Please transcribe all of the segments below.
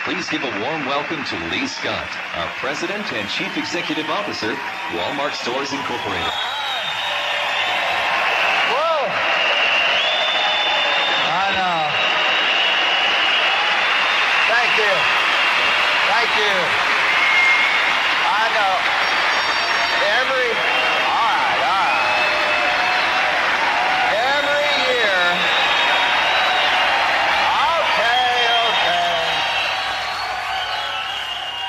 Please give a warm welcome to Lee Scott, our President and Chief Executive Officer, Walmart Stores Incorporated. Whoa! I know. Thank you. Thank you. I know. All right. Every year. Okay.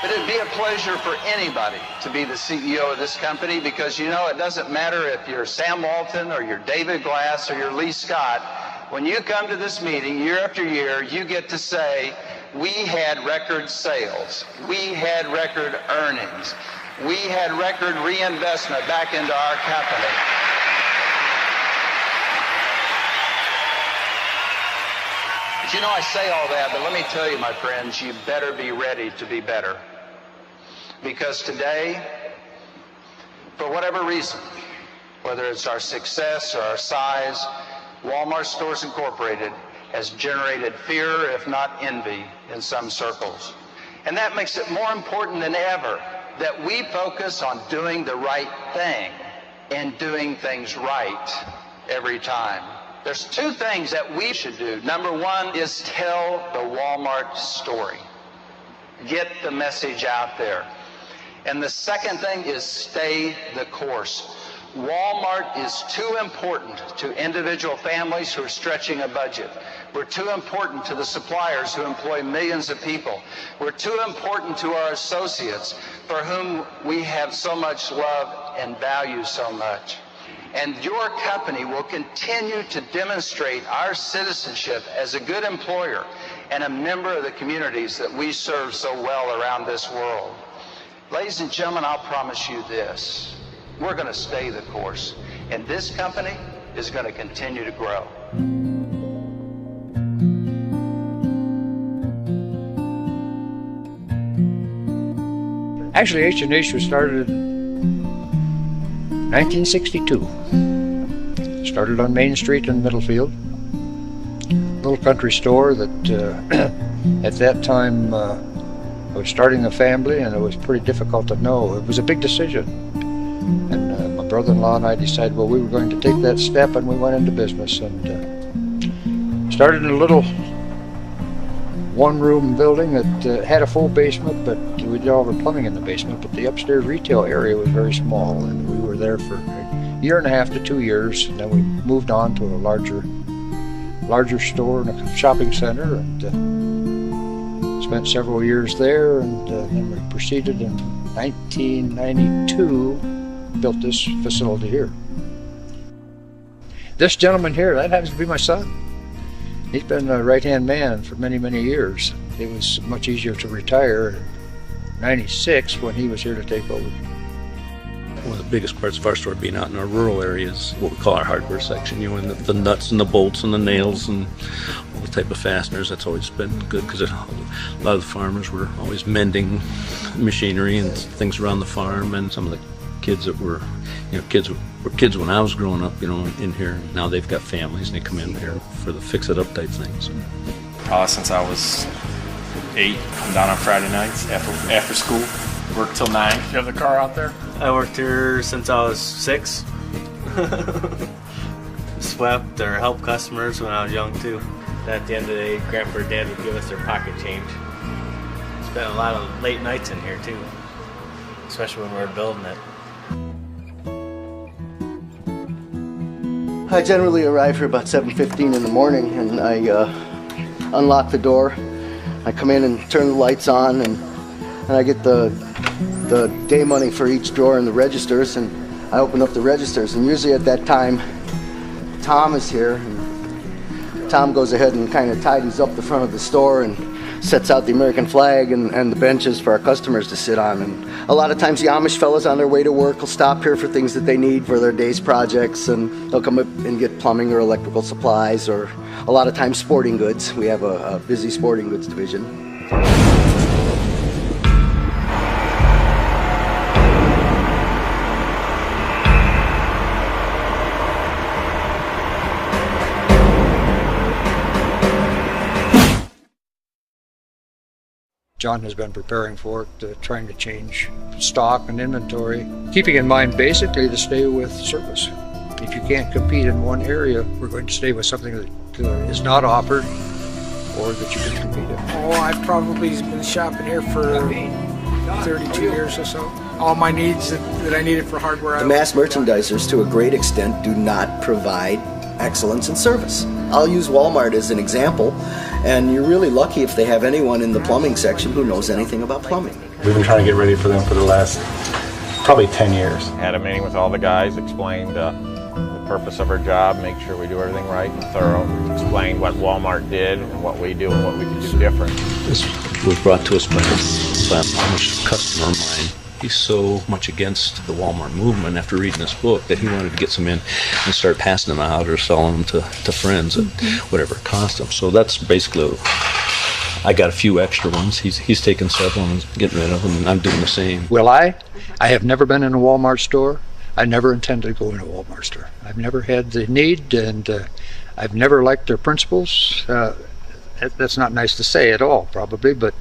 But it'd be a pleasure for anybody to be the CEO of this company, because you know it doesn't matter if you're Sam Walton or you're David Glass or you're Lee Scott. When you come to this meeting year after year, you get to say, we had record sales, we had record earnings, we had record reinvestment back into our company. But you know, I say all that, but let me tell you, my friends, you better be ready to be better. Because today, for whatever reason, whether it's our success or our size, Walmart Stores Incorporated has generated fear, if not envy, in some circles. And that makes it more important than ever that we focus on doing the right thing and doing things right every time. There's two things that we should do. Number one is tell the Walmart story. Get the message out there. And the second thing is stay the course. Walmart is too important to individual families who are stretching a budget. We're too important to the suppliers who employ millions of people. We're too important to our associates for whom we have so much love and value so much. And your company will continue to demonstrate our citizenship as a good employer and a member of the communities that we serve so well around this world. Ladies and gentlemen, I'll promise you this. We're going to stay the course, and this company is going to continue to grow. Actually, H&H was started in 1962. Started on Main Street in Middlefield. Little country store that at that time I was starting a family, and it was pretty difficult to know. It was a big decision. And my brother-in-law and I decided, well, we were going to take that step, and we went into business and started in a little one-room building that had a full basement, but we did all the plumbing in the basement, but the upstairs retail area was very small, and we were there for a year and a half to 2 years, and then we moved on to a larger store and a shopping center, and spent several years there, and then we proceeded in 1992, built this facility here. This gentleman here, that happens to be my son. He's been a right-hand man for many, many years. It was much easier to retire in '96 when he was here to take over. One of the biggest parts of our store being out in our rural areas, what we call our hardware section, you know, and the nuts and the bolts and the nails and all the type of fasteners. That's always been good, because a lot of the farmers were always mending machinery and things around the farm, and some of the kids that were, you know, kids when I was growing up, you know, in here. Now they've got families and they come in here for the fix-it-up type things. Since I was 8, I'm down on Friday nights after school. Work till 9. You have the car out there? I worked here since I was 6. Swept or helped customers when I was young too. At the end of the day, Grandpa or Dad would give us their pocket change. Spent a lot of late nights in here too, especially when we were building it. I generally arrive here about 7:15 in the morning, and I unlock the door. I come in and turn the lights on, and I get the day money for each drawer in the registers, and I open up the registers, and usually at that time Tom is here, and Tom goes ahead and kind of tidies up the front of the store and sets out the American flag and the benches for our customers to sit on. And a lot of times the Amish fellas on their way to work will stop here for things that they need for their day's projects, and they'll come up and get plumbing or electrical supplies, or a lot of times sporting goods. We have a busy sporting goods division. John has been preparing for it, trying to change stock and inventory, keeping in mind basically to stay with service. If you can't compete in one area, we're going to stay with something that is not offered or that you can compete in. Oh, I've probably been shopping here for 32 years or so. All my needs that I needed for hardware. The mass merchandisers, to a great extent, do not provide excellence in service. I'll use Walmart as an example, and you're really lucky if they have anyone in the plumbing section who knows anything about plumbing. We've been trying to get ready for them for the last probably 10 years. Had a meeting with all the guys, explained the purpose of our job, make sure we do everything right and thorough, explained what Walmart did and what we do and what we could do different. This was brought to us by a customer of mine. He's so much against the Walmart movement after reading this book that he wanted to get some in and start passing them out or selling them to friends at whatever it cost them. So that's basically, I got a few extra ones. He's taken several and getting rid of them, and I'm doing the same. Will I have never been in a Walmart store. I never intended to go in a Walmart store. I've never had the need, and I've never liked their principles. That's not nice to say at all, probably, but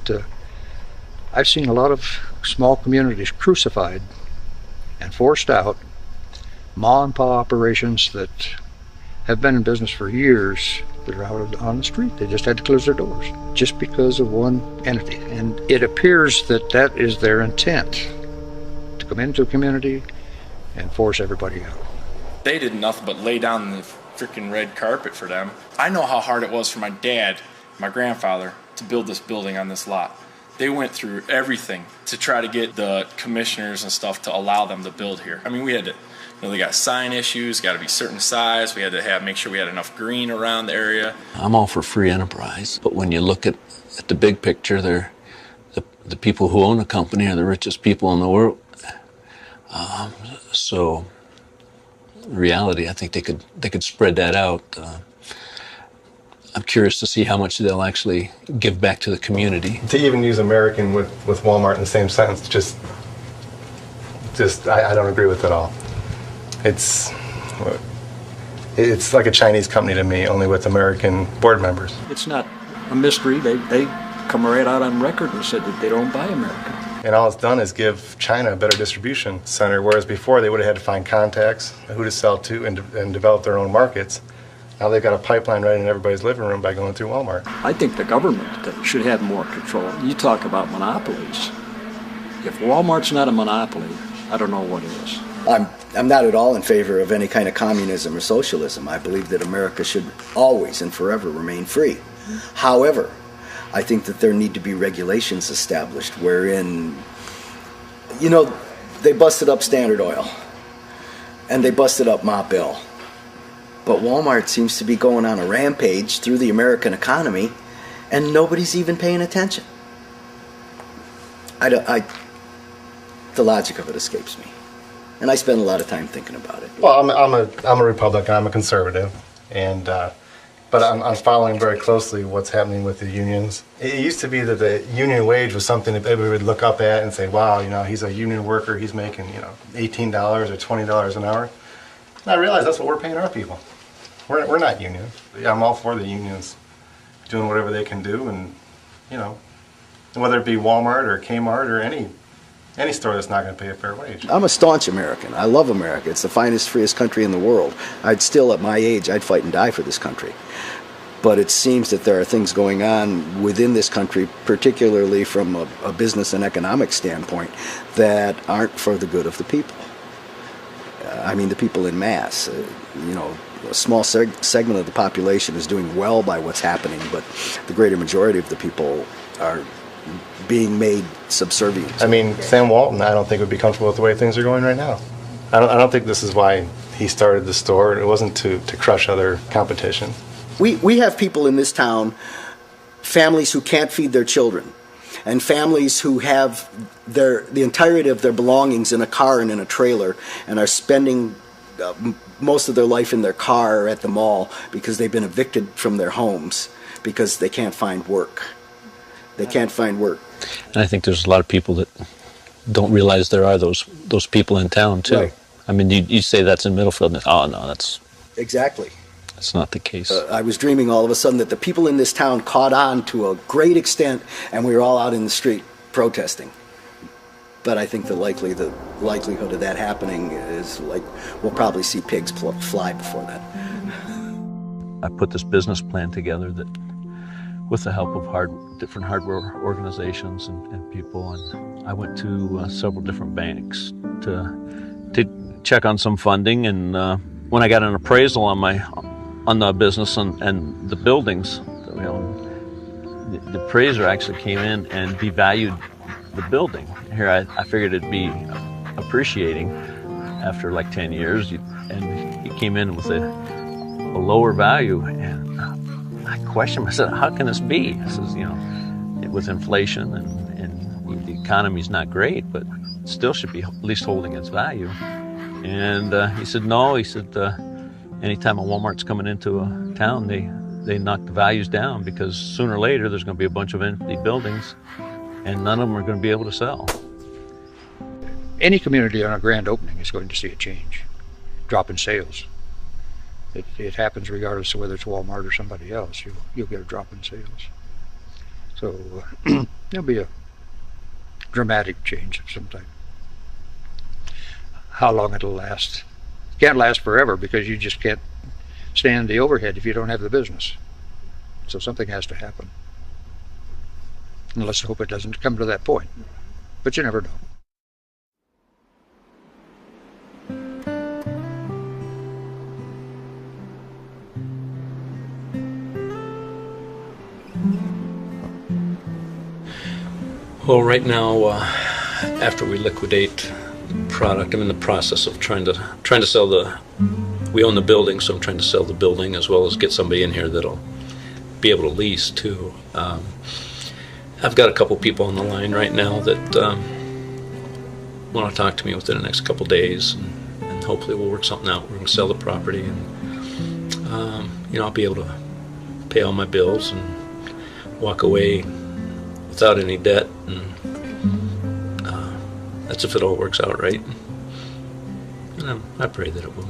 I've seen a lot of small communities crucified and forced out, ma and pa operations that have been in business for years that are out on the street. They just had to close their doors just because of one entity. And it appears that that is their intent, to come into a community and force everybody out. They did nothing but lay down the freaking red carpet for them. I know how hard it was for my dad, my grandfather, to build this building on this lot. They went through everything to try to get the commissioners and stuff to allow them to build here. I mean, we had to, they got sign issues, got to be certain size. We had to make sure we had enough green around the area. I'm all for free enterprise, but when you look at the big picture, they're the people who own a company are the richest people in the world. So, in reality, I think they could spread that out. I'm curious to see how much they'll actually give back to the community. To even use American with Walmart in the same sentence, just I don't agree with it at all. It's like a Chinese company to me, only with American board members. It's not a mystery. They come right out on record and said that they don't buy American. And all it's done is give China a better distribution center, whereas before they would have had to find contacts, who to sell to, and develop their own markets. Now they've got a pipeline right in everybody's living room by going through Walmart. I think the government should have more control. You talk about monopolies. If Walmart's not a monopoly, I don't know what is. I'm not at all in favor of any kind of communism or socialism. I believe that America should always and forever remain free. However, I think that there need to be regulations established wherein, they busted up Standard Oil and they busted up Ma Bell. But Walmart seems to be going on a rampage through the American economy, and nobody's even paying attention. The logic of it escapes me, and I spend a lot of time thinking about it. Well, I'm a Republican. I'm a conservative, and but I'm following very closely what's happening with the unions. It used to be that the union wage was something that everybody would look up at and say, "Wow, he's a union worker. He's making $18 or $20 an hour." And I realize that's what we're paying our people. We're not unions. I'm all for the unions doing whatever they can do, and whether it be Walmart or Kmart or any store that's not going to pay a fair wage. I'm a staunch American. I love America. It's the finest, freest country in the world. I'd still, at my age, I'd fight and die for this country. But it seems that there are things going on within this country, particularly from a business and economic standpoint, that aren't for the good of the people. The people in mass. A small segment of the population is doing well by what's happening, but the greater majority of the people are being made subservient. Sam Walton, I don't think would be comfortable with the way things are going right now. I don't think this is why he started the store. It wasn't to crush other competition. We have people in this town, families who can't feed their children, and families who have the entirety of their belongings in a car and in a trailer and are spending most of their life in their car or at the mall because they've been evicted from their homes because they can't find work. They can't find work. And I think there's a lot of people that don't realize there are those people in town too. Right. You say that's in Middlefield, and oh no, that's exactly. That's not the case. I was dreaming all of a sudden that the people in this town caught on to a great extent, and we were all out in the street protesting. But I think the likelihood of that happening is like we'll probably see pigs fly before that. I put this business plan together that, with the help of different hardware organizations and people, and I went to several different banks to check on some funding. And when I got an appraisal on the business and the buildings, the appraiser actually came in and devalued the building. Here I figured it'd be appreciating after like 10 years, and he came in with a lower value, and I questioned him. I said, how can this be? He says, with inflation and the economy's not great, but it still should be at least holding its value. And he said, no. He said, anytime a Walmart's coming into a town, they knock the values down, because sooner or later there's going to be a bunch of empty buildings and none of them are going to be able to sell. Any community on a grand opening is going to see a change, drop in sales. It happens regardless of whether it's Walmart or somebody else. You'll get a drop in sales. So there'll be a dramatic change of some type. How long it'll last? It can't last forever, because you just can't stand the overhead if you don't have the business. So something has to happen. And let's hope it doesn't come to that point. But you never know. Well, right now, after we liquidate the product, I'm in the process of trying to sell we own the building, so I'm trying to sell the building as well as get somebody in here that'll be able to lease too. I've got a couple people on the line right now that want to talk to me within the next couple days, and hopefully we'll work something out. We're going to sell the property, and I'll be able to pay all my bills and walk away without any debt, and that's if it all works out right. And I pray that it will.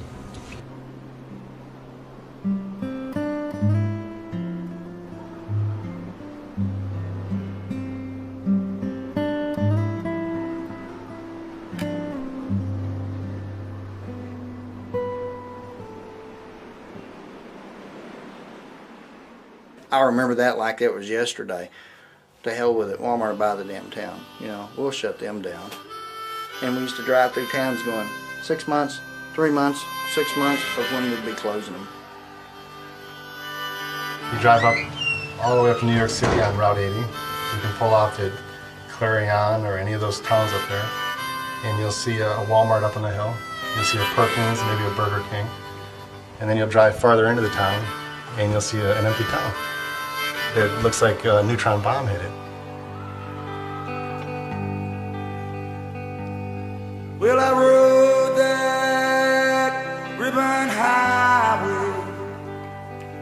I remember that like it was yesterday. To hell with it, Walmart by the damn town. We'll shut them down. And we used to drive through towns going 6 months, 3 months, 6 months of when we'd be closing them. You drive up all the way up to New York City on Route 80. You can pull off at Clarion or any of those towns up there, and you'll see a Walmart up on the hill. You'll see a Perkins, maybe a Burger King. And then you'll drive farther into the town, and you'll see an empty town. It looks like a neutron bomb hit it. Well, I rode that ribbon highway.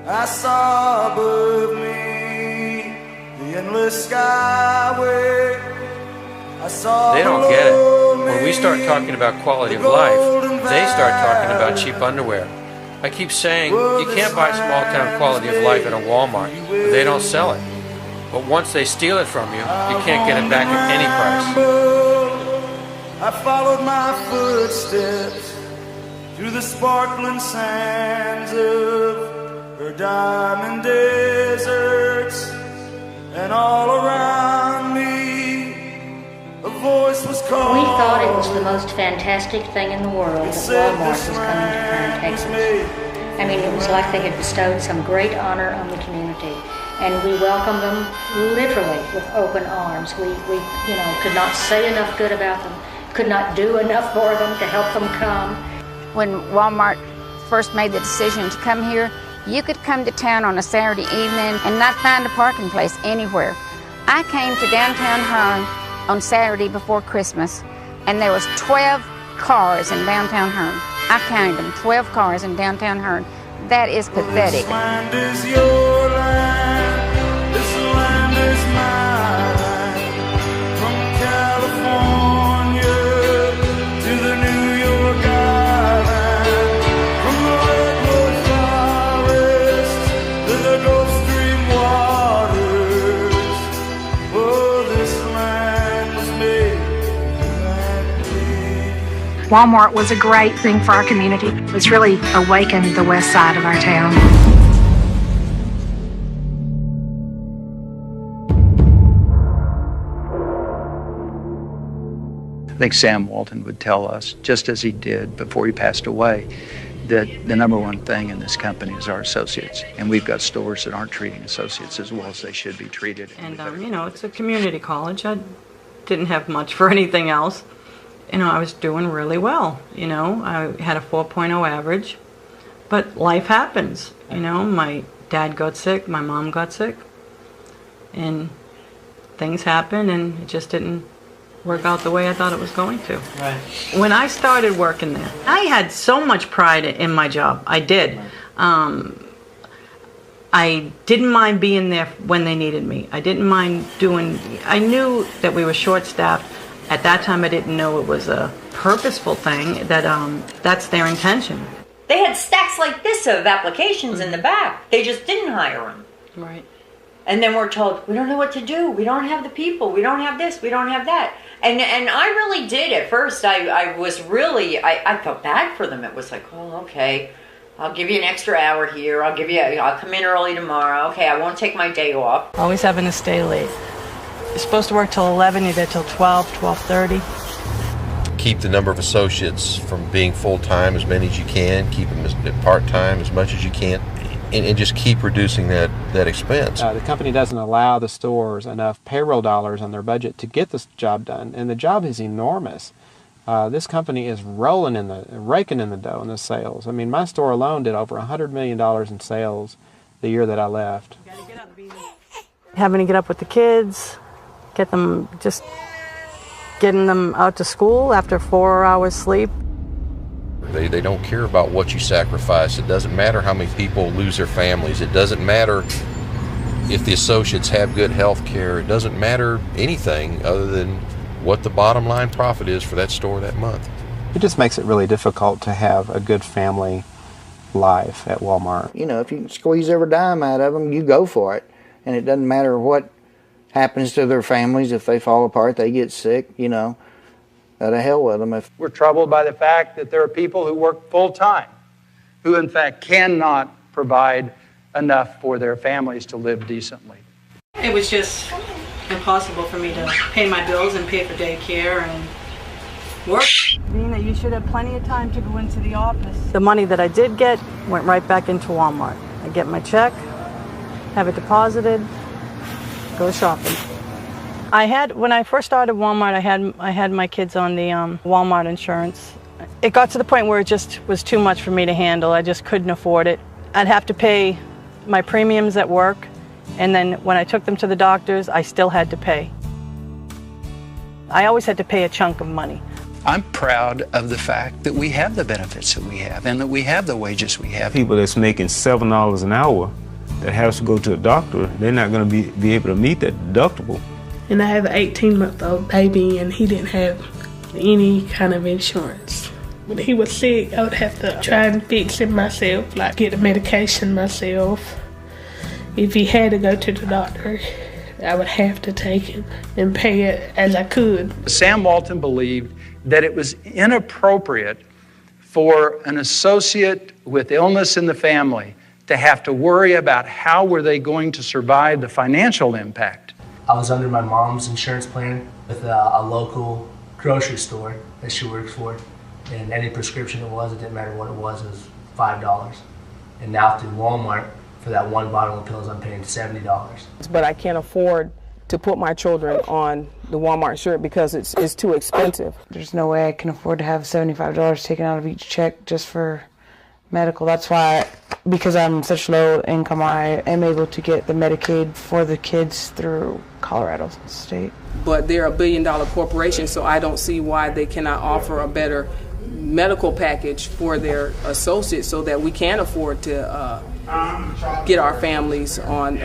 I saw above me the endless skyway. I saw they don't get it. When we start talking about quality of life, they start talking about cheap underwear. I keep saying you can't buy small-town quality of life at a Walmart, but they don't sell it. But once they steal it from you, you can't get it back at any price. I followed my footsteps through the sparkling sands of her diamond deserts, and all around me a voice was calling. We thought it was the most fantastic thing in the world that Walmart was coming to Kearney, Texas. I mean, it was like they had bestowed some great honor on the community, and we welcomed them literally with open arms. We could not say enough good about them, could not do enough for them to help them come. When Walmart first made the decision to come here, you could come to town on a Saturday evening and not find a parking place anywhere. I came to downtown Hearn on Saturday before Christmas, and there was 12 cars in downtown Hearn. I counted them, 12 cars in downtown Hearn. That is pathetic. This land is your land, this land is mine. From California to the New York Island, from the Redwood Walmart was a great thing for our community. It's really awakened the west side of our town. I think Sam Walton would tell us, just as he did before he passed away, that the number one thing in this company is our associates. And we've got stores that aren't treating associates as well as they should be treated. And, you know, it's a community college. I didn't have much for anything else. You know, I was doing really well. You know, I had a 4.0 average. But life happens. You know, my dad got sick, my mom got sick. And things happen, and it just didn't work out the way I thought it was going to. Right. When I started working there, I had so much pride in my job. I did. I didn't mind being there when they needed me. I didn't mind doing... I knew that we were short-staffed. At that time, I didn't know it was a purposeful thing, that that's their intention. They had stacks like this of applications in the back. They just didn't hire them. Right. And then we're told, we don't know what to do. We don't have the people. We don't have this. We don't have that. And I really did at first. I was really, I felt bad for them. It was like, oh, okay, I'll give you an extra hour here. I'll come in early tomorrow. Okay, I won't take my day off. Always having to stay late. You're supposed to work till 11, you're there till 12, 12:30. Keep the number of associates from being full-time as many as you can. Keep them at part-time as much as you can. And just keep reducing that expense. The company doesn't allow the stores enough payroll dollars on their budget to get this job done, and the job is enormous. This company is raking in the dough in the sales. I mean, my store alone did over $100 million in sales the year that I left. Having to get up with the kids, getting them out to school after 4 hours sleep. They don't care about what you sacrifice. It doesn't matter how many people lose their families. It doesn't matter if the associates have good health care. It doesn't matter anything other than what the bottom line profit is for that store that month. It just makes it really difficult to have a good family life at Walmart. You know, if you can squeeze every dime out of them, you go for it. And it doesn't matter what happens to their families. If they fall apart, they get sick, you know. To hell with them. We're troubled by the fact that there are people who work full-time who, in fact, cannot provide enough for their families to live decently. It was just impossible for me to pay my bills and pay for daycare and work. Nina, you should have plenty of time to go into the office. The money that I did get went right back into Walmart. I get my check, have it deposited, go shopping. When I first started Walmart, I had my kids on the Walmart insurance. It got to the point where it just was too much for me to handle. I just couldn't afford it. I'd have to pay my premiums at work, and then when I took them to the doctors, I still had to pay. I always had to pay a chunk of money. I'm proud of the fact that we have the benefits that we have and that we have the wages we have. People that's making $7 an hour that has to go to a doctor, they're not going to be able to meet that deductible. And I have an 18-month-old baby, and he didn't have any kind of insurance. When he was sick, I would have to try and fix it myself, like get the medication myself. If he had to go to the doctor, I would have to take it and pay it as I could. Sam Walton believed that it was inappropriate for an associate with illness in the family to have to worry about how were they going to survive the financial impact. I was under my mom's insurance plan with a local grocery store that she works for, and any prescription it didn't matter what it was $5. And now through Walmart, for that one bottle of pills, I'm paying $70. But I can't afford to put my children on the Walmart shirt because it's too expensive. There's no way I can afford to have $75 taken out of each check just for medical. That's why, because I'm such low income, I am able to get the Medicaid for the kids through Colorado State. But they're a billion-dollar corporation, so I don't see why they cannot offer a better medical package for their associates so that we can afford to get our families on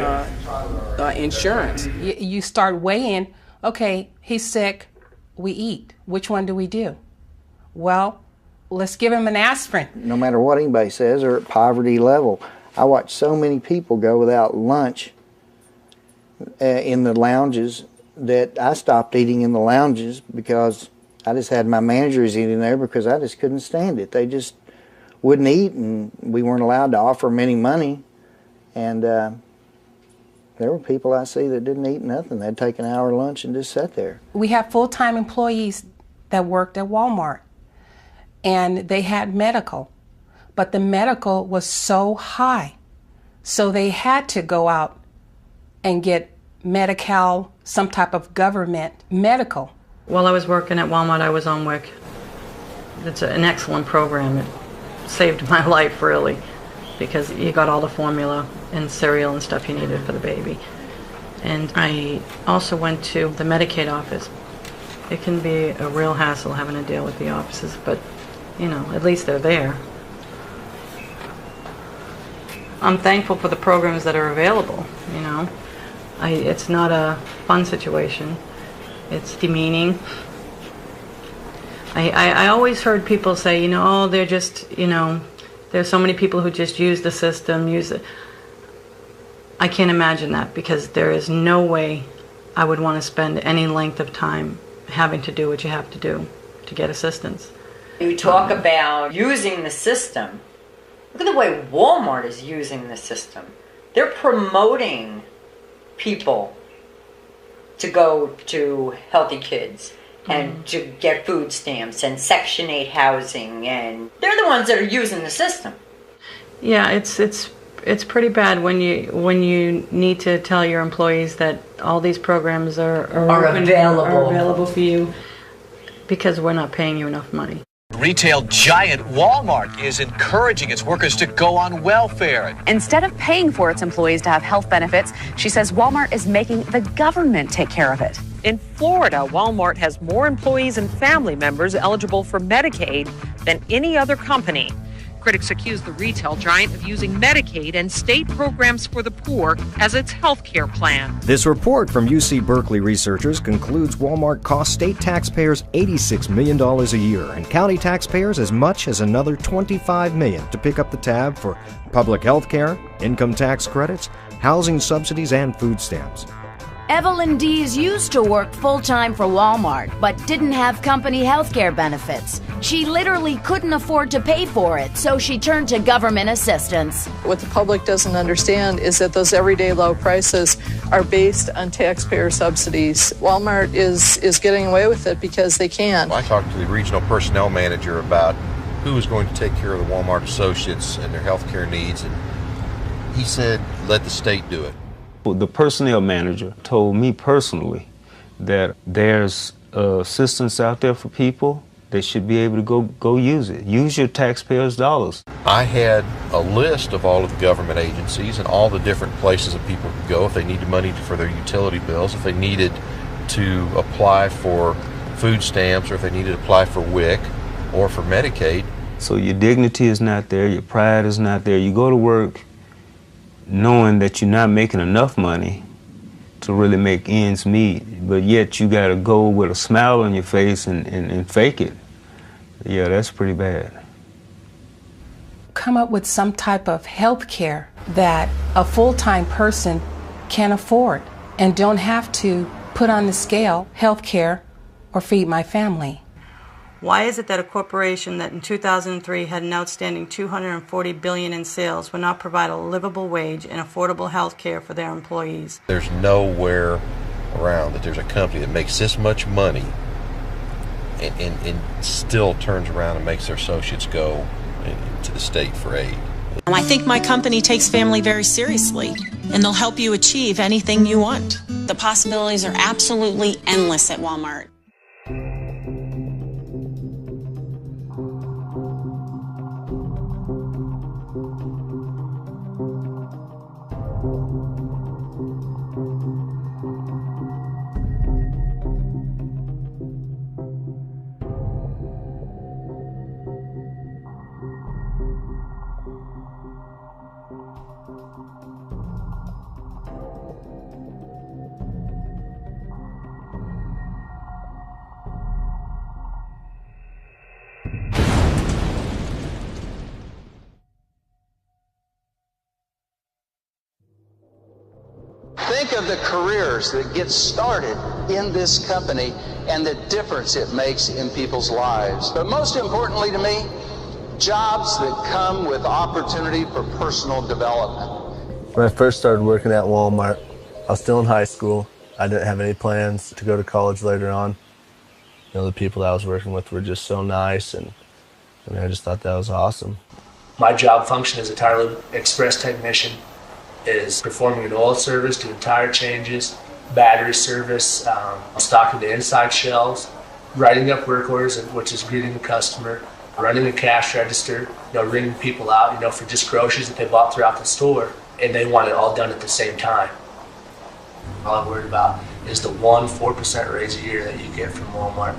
insurance. You start weighing, okay, he's sick, we eat. Which one do we do? Well, let's give him an aspirin. No matter what anybody says, they're at poverty level. I watch so many people go without lunch in the lounges that I stopped eating in the lounges because I just had my managers eating there because I just couldn't stand it. They just wouldn't eat, and we weren't allowed to offer them any money. And there were people I see that didn't eat nothing. They'd take an hour lunch and just sit there. We have full-time employees that worked at Walmart, and they had medical, but the medical was so high, so they had to go out and get Medi-Cal, some type of government medical. While I was working at Walmart, I was on WIC. It's an excellent program. It saved my life, really, because you got all the formula and cereal and stuff you needed for the baby. And I also went to the Medicaid office. It can be a real hassle having to deal with the offices, but, you know, at least they're there. I'm thankful for the programs that are available, you know. It's not a fun situation. It's demeaning. I always heard people say, you know, oh, they're just, you know, there's so many people who just use the system, use it. I can't imagine that, because there is no way I would want to spend any length of time having to do what you have to do to get assistance. You talk about using the system. Look at the way Walmart is using the system. They're promoting people to go to Healthy Kids and to get food stamps and Section 8 housing, and they're the ones that are using the system. Yeah, it's pretty bad when you need to tell your employees that all these programs are available for you because we're not paying you enough money. Retail giant Walmart is encouraging its workers to go on welfare. Instead of paying for its employees to have health benefits, she says Walmart is making the government take care of it. In Florida, Walmart has more employees and family members eligible for Medicaid than any other company. Critics accuse the retail giant of using Medicaid and state programs for the poor as its health care plan. This report from UC Berkeley researchers concludes Walmart costs state taxpayers $86 million a year and county taxpayers as much as another $25 million to pick up the tab for public health care, income tax credits, housing subsidies, and food stamps. Evelyn Dees used to work full-time for Walmart, but didn't have company health care benefits. She literally couldn't afford to pay for it, so she turned to government assistance. What the public doesn't understand is that those everyday low prices are based on taxpayer subsidies. Walmart is getting away with it because they can. I talked to the regional personnel manager about who was going to take care of the Walmart associates and their health care needs, and he said, let the state do it. The personnel manager told me personally that there's assistance out there for people. They should be able to go use it. Use your taxpayers' dollars. I had a list of all of the government agencies and all the different places that people could go if they needed money for their utility bills, if they needed to apply for food stamps, or if they needed to apply for WIC or for Medicaid. So your dignity is not there, your pride is not there. You go to work knowing that you're not making enough money to really make ends meet, but yet you got to go with a smile on your face and fake it. Yeah, that's pretty bad. Come up with some type of health care that a full-time person can afford and don't have to put on the scale health care or feed my family. Why is it that a corporation that in 2003 had an outstanding $240 billion in sales would not provide a livable wage and affordable health care for their employees? There's nowhere around that there's a company that makes this much money and still turns around and makes their associates go to the state for aid. I think my company takes family very seriously, and they'll help you achieve anything you want. The possibilities are absolutely endless at Walmart. Think of the careers that get started in this company and the difference it makes in people's lives. But most importantly to me, jobs that come with opportunity for personal development. When I first started working at Walmart, I was still in high school. I didn't have any plans to go to college later on. You know, the people that I was working with were just so nice, and I mean, I just thought that was awesome. My job function as a tire express technician is performing an oil service, doing tire changes, battery service, stocking the inside shelves, writing up work orders, which is greeting the customer, running a cash register, ringing people out, for just groceries that they bought throughout the store, and they want it all done at the same time. All I'm worried about is the 4% raise a year that you get from Walmart.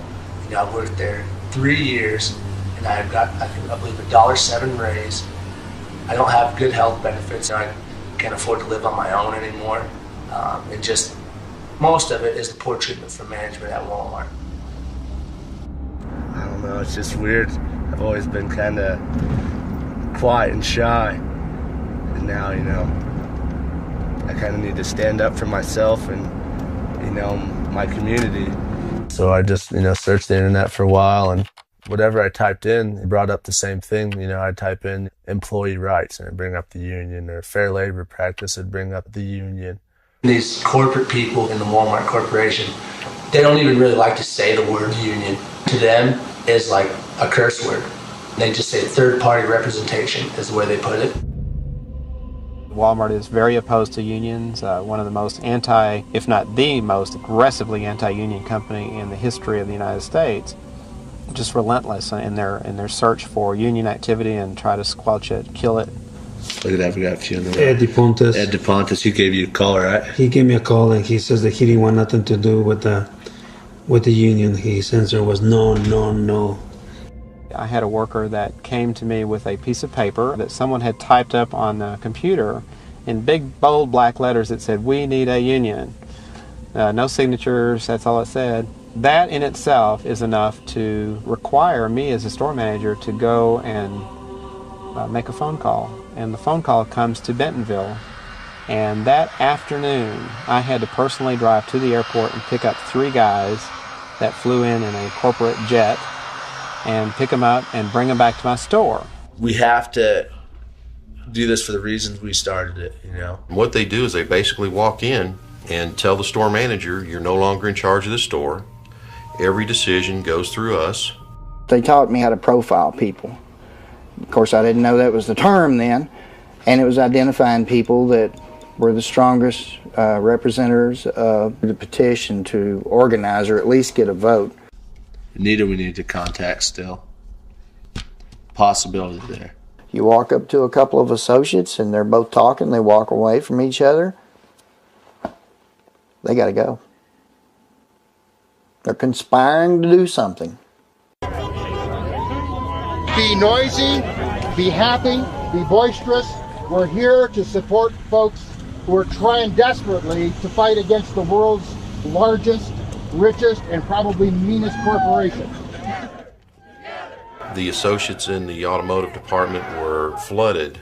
I've worked there 3 years, and I've got, I believe, a $1.07 raise. I don't have good health benefits. I can't afford to live on my own anymore. And just most of it is the poor treatment from management at Walmart. I don't know, it's just weird. I've always been kind of quiet and shy, and now, I kind of need to stand up for myself and, my community. So I just, searched the internet for a while, and whatever I typed in, it brought up the same thing. I'd type in employee rights, and it'd bring up the union, or fair labor practice, it'd bring up the union. These corporate people in the Walmart Corporation, they don't even really like to say the word union. To them, it's like a curse word. They just say third-party representation is the way they put it. Walmart is very opposed to unions, one of the most if not the most aggressively anti-union company in the history of the United States. Just relentless in their search for union activity and try to squelch it, kill it. Look at that, we got a few in the room. Ed DePontis. Ed DePontis, he gave you a call, right? He gave me a call, and he says that he didn't want nothing to do with the union. He says there was no. I had a worker that came to me with a piece of paper that someone had typed up on the computer in big, bold black letters that said, "We need a union." No signatures, that's all it said. That in itself is enough to require me as a store manager to go and make a phone call. And the phone call comes to Bentonville. And that afternoon, I had to personally drive to the airport and pick up 3 guys that flew in a corporate jet and pick them up and bring them back to my store. We have to do this for the reasons we started it, What they do is they basically walk in and tell the store manager, you're no longer in charge of the store. Every decision goes through us. They taught me how to profile people. Of course, I didn't know that was the term then, and it was identifying people that were the strongest representatives of the petition to organize or at least get a vote. Anita, we need to contact still. Possibility there. You walk up to a couple of associates and they're both talking, they walk away from each other, they got to go. They're conspiring to do something. Be noisy, be happy, be boisterous. We're here to support folks who are trying desperately to fight against the world's largest, richest, and probably meanest corporation. The associates in the automotive department were flooded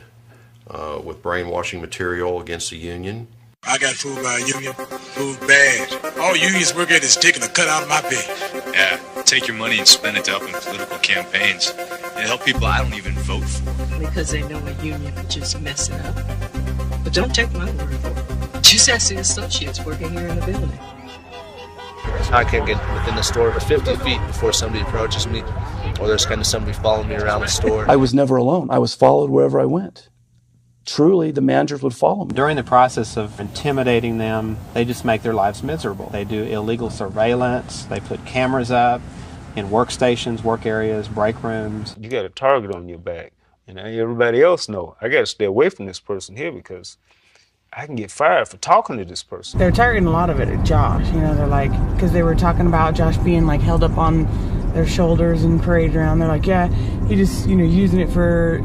with brainwashing material against the union. I got fooled by a union, fooled bad. All unions work at is taking a cut out of my pay. Yeah, take your money and spend it to help in political campaigns. And help people I don't even vote for. Because they know a union would just mess it up. But don't take my word for it. Just ask the associates working here in the building. I can't get within the store but 50 feet before somebody approaches me, or there's kind of somebody following me around the store. I was never alone. I was followed wherever I went. Truly, the managers would follow me. During the process of intimidating them, they just make their lives miserable. They do illegal surveillance. They put cameras up in workstations, work areas, break rooms. You got a target on your back. And everybody else know, I got to stay away from this person here because I can get fired for talking to this person. They're targeting a lot of it at Josh. They're like, because they were talking about Josh being like held up on their shoulders and paraded around. They're like, yeah, he just, using it for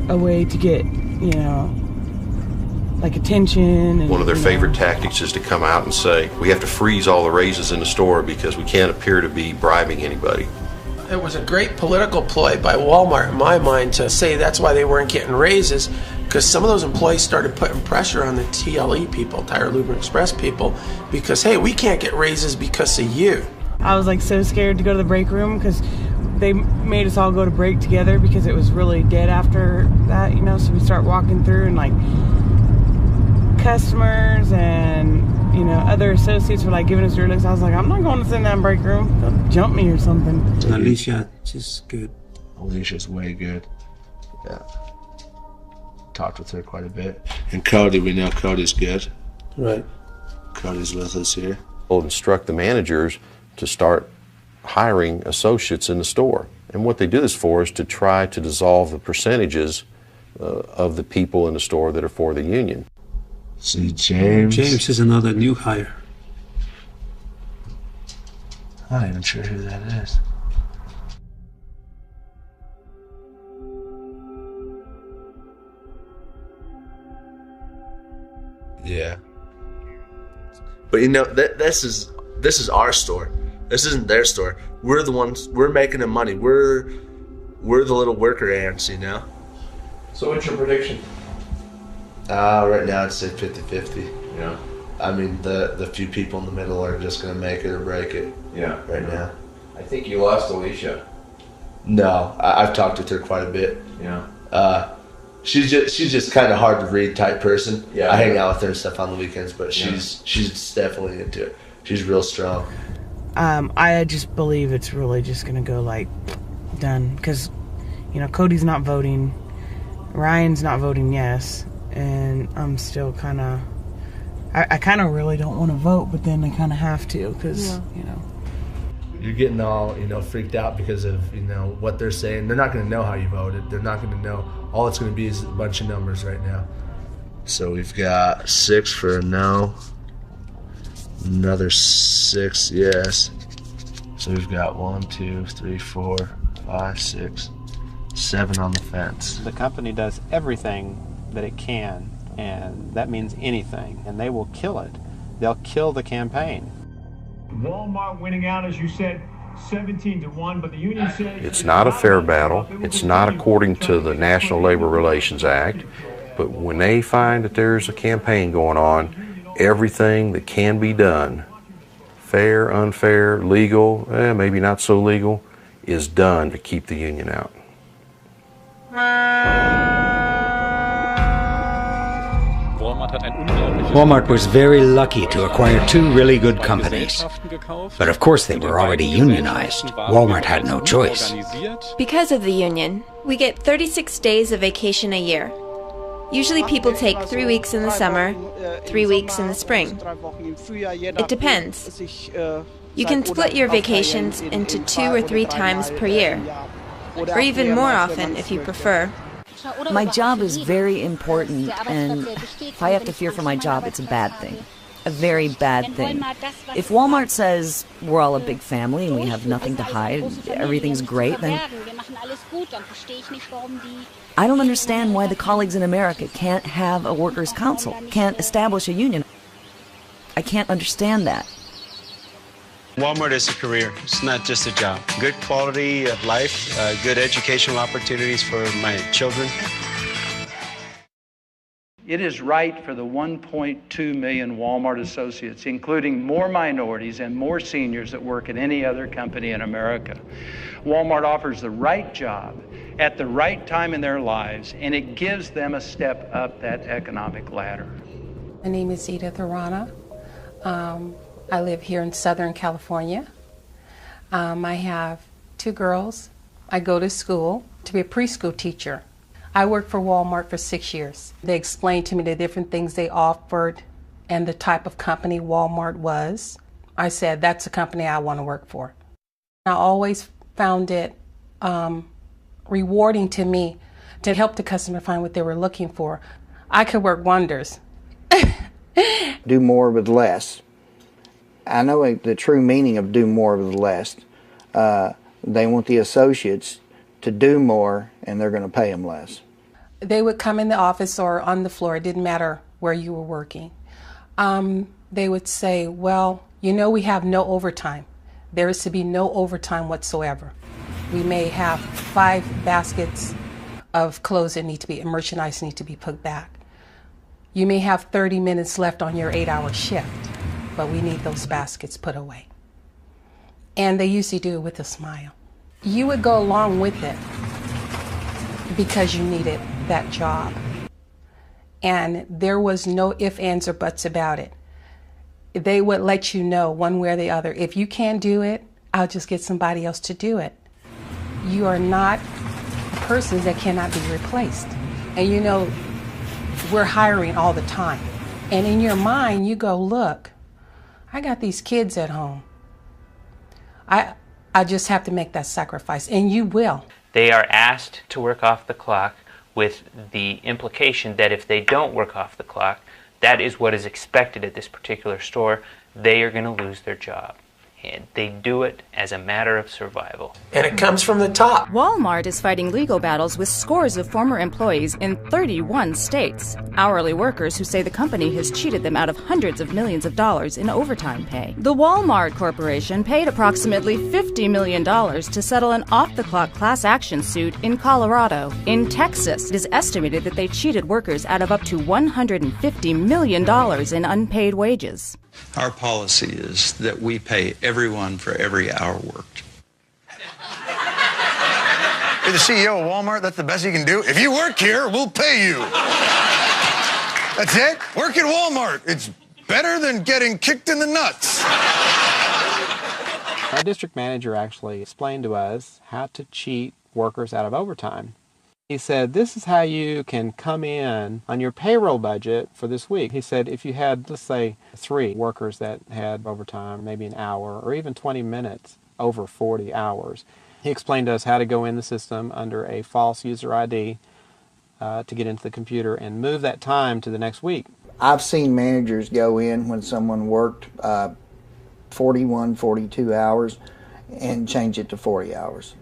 a way to get, like attention. And, one of their favorite tactics is to come out and say, we have to freeze all the raises in the store because we can't appear to be bribing anybody. It was a great political ploy by Walmart, in my mind, to say that's why they weren't getting raises, because some of those employees started putting pressure on the TLE people, Tire Luber Express people, because, hey, we can't get raises because of you. I was like so scared to go to the break room because they made us all go to break together because it was really dead after that, you know, so we start walking through and like customers and, you know, other associates were like giving us their looks. I was like, I'm not going to sit in that break room. They'll jump me or something. Alicia, she's good. Alicia's way good. Yeah. Talked with her quite a bit. And Cody, we know Cody's good. Right. Cody's with us here. We'll instruct the managers to start hiring associates in the store. And what they do this for is to try to dissolve the percentages of the people in the store that are for the union. See, James. James is another new hire. I'm not even sure who that is. Yeah. But you know, this is our store. This isn't their store. We're the ones, we're making the money. We're the little worker ants, you know? So what's your prediction? Right now I'd say 50-50. Yeah. I mean, the few people in the middle are just going to make it or break it. Yeah. Right now. I think you lost Alicia. No, I've talked with her quite a bit. Yeah. She's just kind of hard to read type person. Yeah. I hang out with her and stuff on the weekends, but she's definitely into it. She's real strong. I just believe it's really just gonna go like done because, you know, Cody's not voting, Ryan's not voting yes, and I'm still kind of. I kind of really don't want to vote, but then I kind of have to because you know. You're getting all, you know, freaked out because of, you know, what they're saying. They're not going to know how you voted. They're not going to know. All it's going to be is a bunch of numbers right now. So we've got 6 for a no. Another 6 yes. So we've got 1, 2, 3, 4, 5, 6, 7 on the fence. The company does everything that it can, and that means anything, and they will kill it. They'll kill the campaign. Walmart winning out, as you said, 17-1, but the union said it's not a fair battle. It's not according to the National Labor Relations Act. But when they find that there's a campaign going on, everything that can be done, fair, unfair, legal, maybe not so legal, is done to keep the union out. Walmart was very lucky to acquire 2 really good companies. But of course they were already unionized. Walmart had no choice. Because of the union, we get 36 days of vacation a year. Usually people take 3 weeks in the summer, 3 weeks in the spring. It depends. You can split your vacations into 2 or 3 times per year, or even more often if you prefer. My job is very important, and if I have to fear for my job, it's a bad thing. A very bad thing. If Walmart says we're all a big family and we have nothing to hide, everything's great, then I don't understand why the colleagues in America can't have a workers' council, can't establish a union. I can't understand that. Walmart is a career. It's not just a job. Good quality of life, good educational opportunities for my children. It is right for the 1.2 million Walmart associates, including more minorities and more seniors that work at any other company in America. Walmart offers the right job at the right time in their lives, and it gives them a step up that economic ladder. My name is Edith Arana. I live here in Southern California. I have 2 girls. I go to school to be a preschool teacher. I worked for Walmart for 6 years. They explained to me the different things they offered and the type of company Walmart was. I said, that's a company I want to work for. I always found it rewarding to me to help the customer find what they were looking for. I could work wonders. Do more with less. I know the true meaning of do more with less. They want the associates to do more, and they're going to pay them less. They would come in the office or on the floor. It didn't matter where you were working. They would say, well, you know, we have no overtime. There is to be no overtime whatsoever. We may have 5 baskets of clothes that need to be, merchandise need to be put back. You may have 30 minutes left on your 8-hour shift, but we need those baskets put away. And they usually do it with a smile. You would go along with it because you needed that job. And there was no ifs, ands, or buts about it. They would let you know one way or the other, if you can't do it, I'll just get somebody else to do it. You are not a person that cannot be replaced. And you know, we're hiring all the time. And in your mind, you go, look, I got these kids at home. I just have to make that sacrifice, and you will. They are asked to work off the clock with the implication that if they don't work off the clock, that is what is expected at this particular store, they are going to lose their job. And they do it as a matter of survival. And it comes from the top. Walmart is fighting legal battles with scores of former employees in 31 states. Hourly workers who say the company has cheated them out of hundreds of millions of dollars in overtime pay. The Walmart Corporation paid approximately $50 million to settle an off-the-clock class action suit in Colorado. In Texas, it is estimated that they cheated workers out of up to $150 million in unpaid wages. Our policy is that we pay everyone for every hour worked. You're the CEO of Walmart, that's the best you can do? If you work here, we'll pay you. That's it? Work at Walmart. It's better than getting kicked in the nuts. Our district manager actually explained to us how to cheat workers out of overtime. He said, this is how you can come in on your payroll budget for this week. He said, if you had, let's say, 3 workers that had overtime, maybe an hour, or even 20 minutes over 40 hours, he explained to us how to go in the system under a false user ID to get into the computer and move that time to the next week. I've seen managers go in when someone worked 41, 42 hours and change it to 40 hours.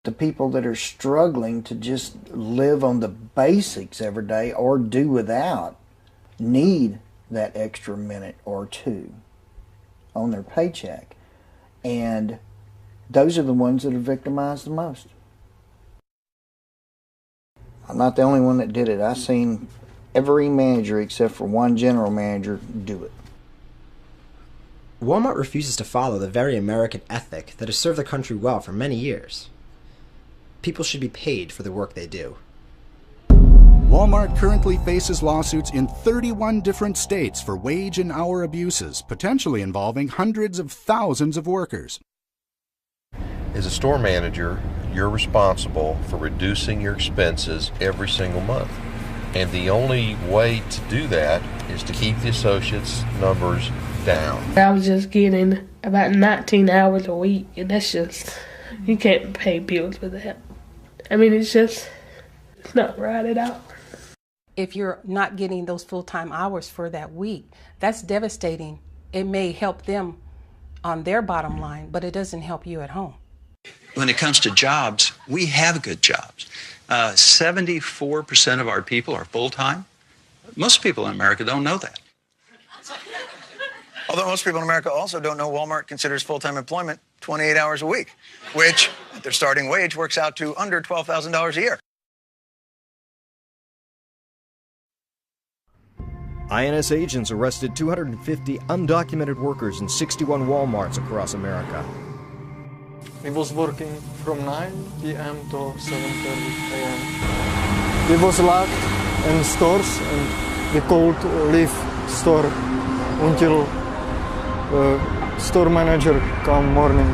The people that are struggling to just live on the basics every day or do without need that extra minute or 2 on their paycheck. And those are the ones that are victimized the most. I'm not the only one that did it. I've seen every manager except for one general manager do it. Walmart refuses to follow the very American ethic that has served the country well for many years. People should be paid for the work they do. Walmart currently faces lawsuits in 31 different states for wage and hour abuses, potentially involving hundreds of thousands of workers. As a store manager, you're responsible for reducing your expenses every single month. And the only way to do that is to keep the associates' numbers down. I was just getting about 19 hours a week, and that's just, you can't pay bills with that. I mean, it's not right at all. If you're not getting those full-time hours for that week, that's devastating. It may help them on their bottom line, but it doesn't help you at home. When it comes to jobs, we have good jobs. 74% of our people are full-time. Most people in America don't know that. Although most people in America also don't know Walmart considers full-time employment 28 hours a week, which at their starting wage works out to under $12,000 a year. INS agents arrested 250 undocumented workers in 61 Walmarts across America. We was working from 9 p.m. to 7:30 a.m. We was locked in stores and we could leave store until store manager come morning.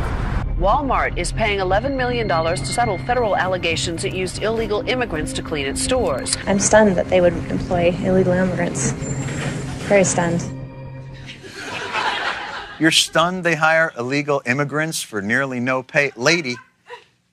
Walmart is paying $11 million to settle federal allegations it used illegal immigrants to clean its stores. I'm stunned that they would employ illegal immigrants. Very stunned. You're stunned they hire illegal immigrants for nearly no pay? Lady,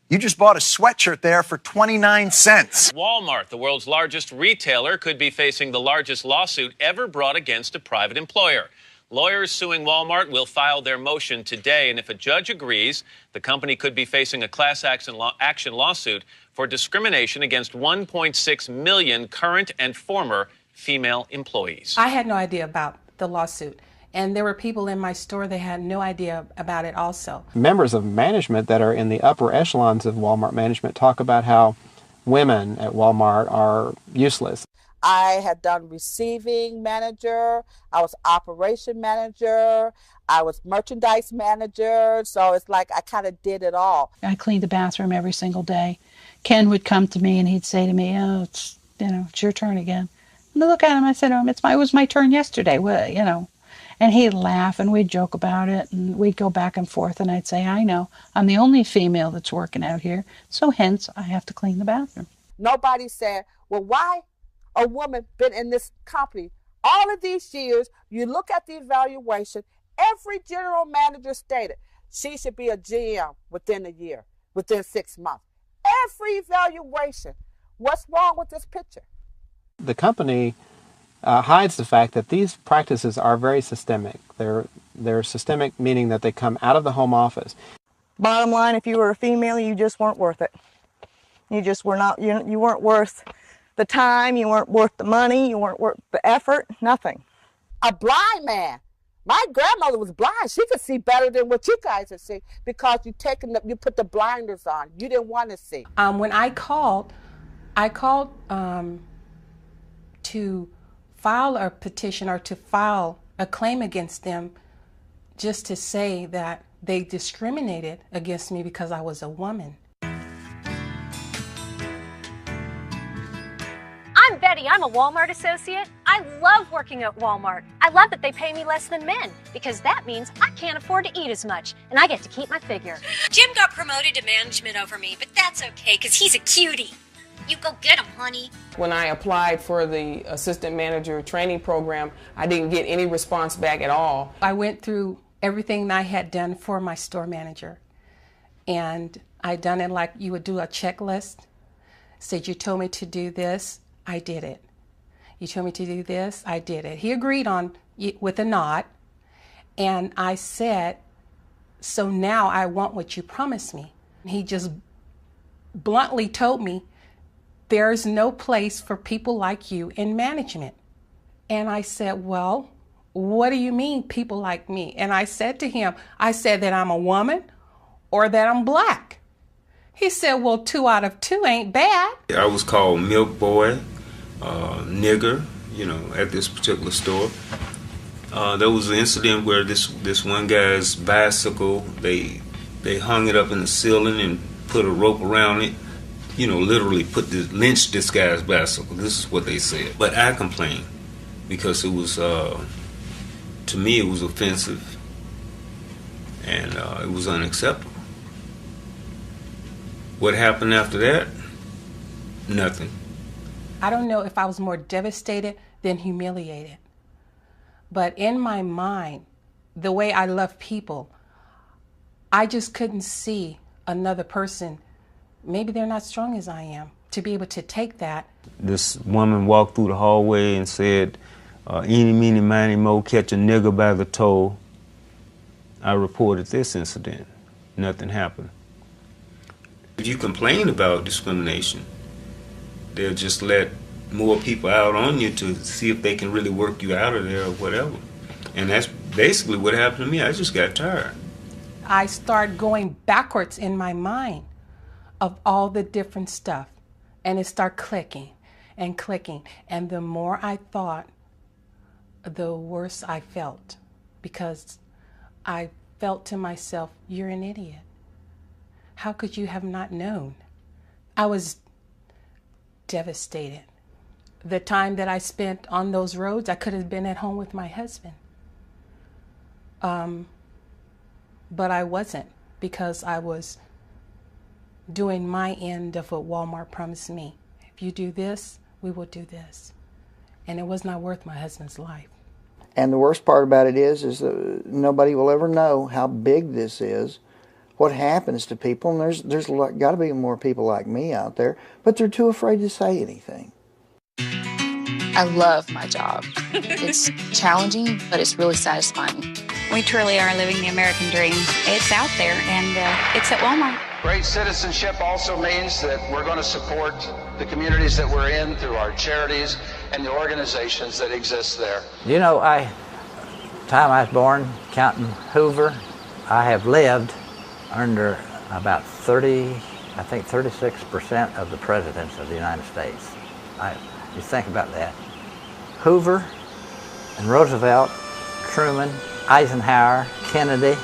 you just bought a sweatshirt there for 29 cents. Walmart, the world's largest retailer, could be facing the largest lawsuit ever brought against a private employer. Lawyers suing Walmart will file their motion today, and if a judge agrees, the company could be facing a class action lawsuit for discrimination against 1.6 million current and former female employees. I had no idea about the lawsuit. And there were people in my store that had no idea about it also. Members of management that are in the upper echelons of Walmart management talk about how women at Walmart are useless. I had done receiving manager, I was operation manager, I was merchandise manager, so it's like I kind of did it all. I cleaned the bathroom every single day. Ken would come to me and he'd say to me, "Oh, it's your turn again." And I look at him, I said, "It was my turn yesterday." Well, and he'd laugh and we'd joke about it and we'd go back and forth and I'd say, "I know, I'm the only female that's working out here, so hence I have to clean the bathroom." Nobody said, "Well, why a woman been in this company all of these years?" You look at the evaluation, every general manager stated she should be a GM within a year, within 6 months. Every evaluation. What's wrong with this picture? The company hides the fact that these practices are very systemic. They're systemic, meaning that they come out of the home office. Bottom line, if you were a female, you just weren't worth it. You just were not, you weren't worth the time, you weren't worth the money, you weren't worth the effort, nothing. A blind man. My grandmother was blind. She could see better than what you guys could see because you put the blinders on. You didn't want to see. When I called to file a petition or to file a claim against them, just to say that they discriminated against me because I was a woman. I'm Betty. I'm a Walmart associate. I love working at Walmart. I love that they pay me less than men because that means I can't afford to eat as much and I get to keep my figure. Jim got promoted to management over me, but that's okay because he's a cutie. You go get him, honey. When I applied for the assistant manager training program, I didn't get any response back at all. I went through everything that I had done for my store manager. And I done it like you would do a checklist. Said, "You told me to do this, I did it. You told me to do this, I did it." He agreed on with a nod. And I said, "So now I want what you promised me." He just bluntly told me, "There's no place for people like you in management." And I said, "Well, what do you mean people like me?" And I said to him, I said that I'm a woman or that I'm black. He said, "Well, 2 out of 2 ain't bad." I was called milk boy, nigger, at this particular store. There was an incident where this one guy's bicycle, they hung it up in the ceiling and put a rope around it. Literally lynched this guy's bicycle. This is what they said. But I complained because it was, to me, it was offensive and it was unacceptable. What happened after that? Nothing. I don't know if I was more devastated than humiliated. But in my mind, the way I love people, I just couldn't see another person. Maybe they're not strong as I am to be able to take that. This woman walked through the hallway and said, "Eeny, meeny, miny, mo, catch a nigger by the toe." I reported this incident. Nothing happened. If you complain about discrimination, they'll just let more people out on you to see if they can really work you out of there or whatever. And that's basically what happened to me. I just got tired. I started going backwards in my mind of all the different stuff. And it started clicking and clicking. And the more I thought, the worse I felt. Because I felt to myself, "You're an idiot. How could you have not known?" I was devastated. The time that I spent on those roads, I could have been at home with my husband. But I wasn't, because I was doing my end of what Walmart promised me. If you do this, we will do this. And it was not worth my husband's life. And the worst part about it is that nobody will ever know how big this is, what happens to people. And there's got to be more people like me out there, but they're too afraid to say anything. I love my job. It's challenging, but it's really satisfying. We truly are living the American dream. It's out there, and it's at Walmart. Great citizenship also means that we're going to support the communities that we're in through our charities and the organizations that exist there. time I was born, counting Hoover, I have lived under about 36% of the presidents of the United States. You think about that. Hoover and Roosevelt, Truman, Eisenhower, Kennedy,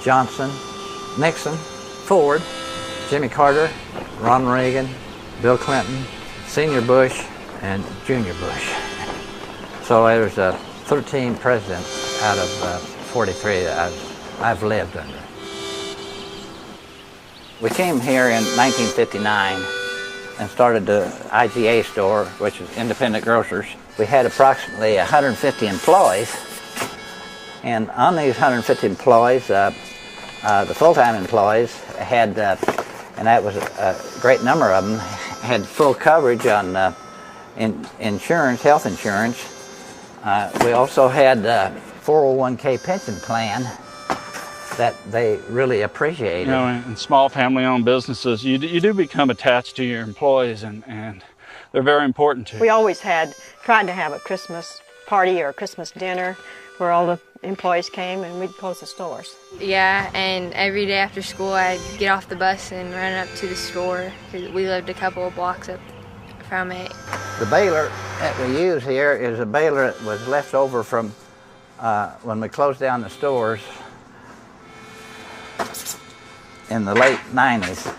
Johnson, Nixon, Ford, Jimmy Carter, Ronald Reagan, Bill Clinton, Senior Bush, and Junior Bush. So there's 13 presidents out of 43 that I've lived under. We came here in 1959 and started the IGA store, which is Independent Grocers. We had approximately 150 employees, and on these 150 employees, the full-time employees had, and that was a great number of them, had full coverage on insurance, health insurance. We also had a 401k pension plan that they really appreciated. You know, in small family-owned businesses, you do become attached to your employees, and they're very important to you. We always tried to have a Christmas party or a Christmas dinner where all the employees came and we'd close the stores. Yeah, and every day after school I'd get off the bus and run up to the store because we lived a couple of blocks up from it. The baler that we use here is a baler that was left over from when we closed down the stores in the late 90s.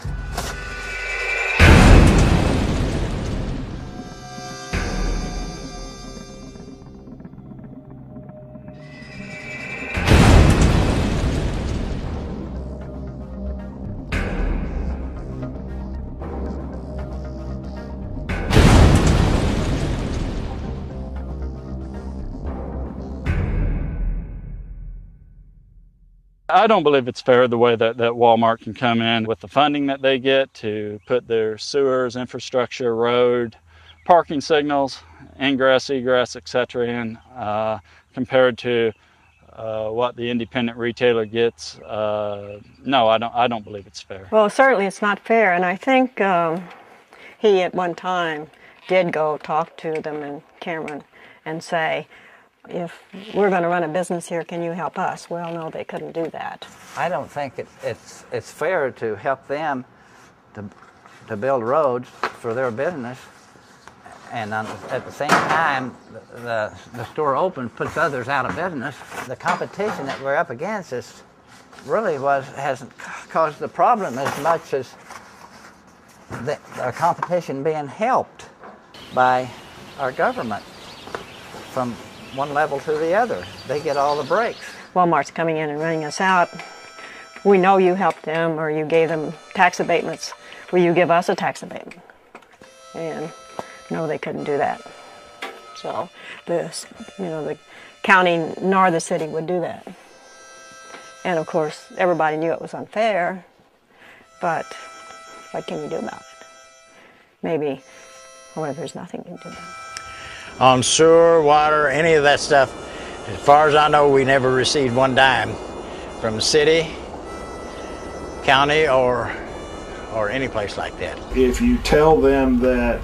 I don't believe it's fair the way that Walmart can come in with the funding that they get to put their sewers, infrastructure, road, parking signals, ingress, egress, etc. in compared to what the independent retailer gets. No, I don't believe it's fair. Well, certainly it's not fair, and I think he at one time did go talk to them in Cameron and say, if we're going to run a business here, can you help us? Well, no, they couldn't do that. I don't think it's fair to help them to build roads for their business, and at the same time, the store open puts others out of business. The competition that we're up against really hasn't caused the problem as much as the competition being helped by our government from one level to the other. They get all the breaks. Walmart's coming in and running us out. We know you helped them or you gave them tax abatements. Will you give us a tax abatement? And no, they couldn't do that. So the county nor the city would do that. And of course, everybody knew it was unfair, but what can you do about it? Maybe, well, there's nothing you can do about it. On sewer, water, any of that stuff, as far as I know, we never received one dime from the city, county, or any place like that. If you tell them that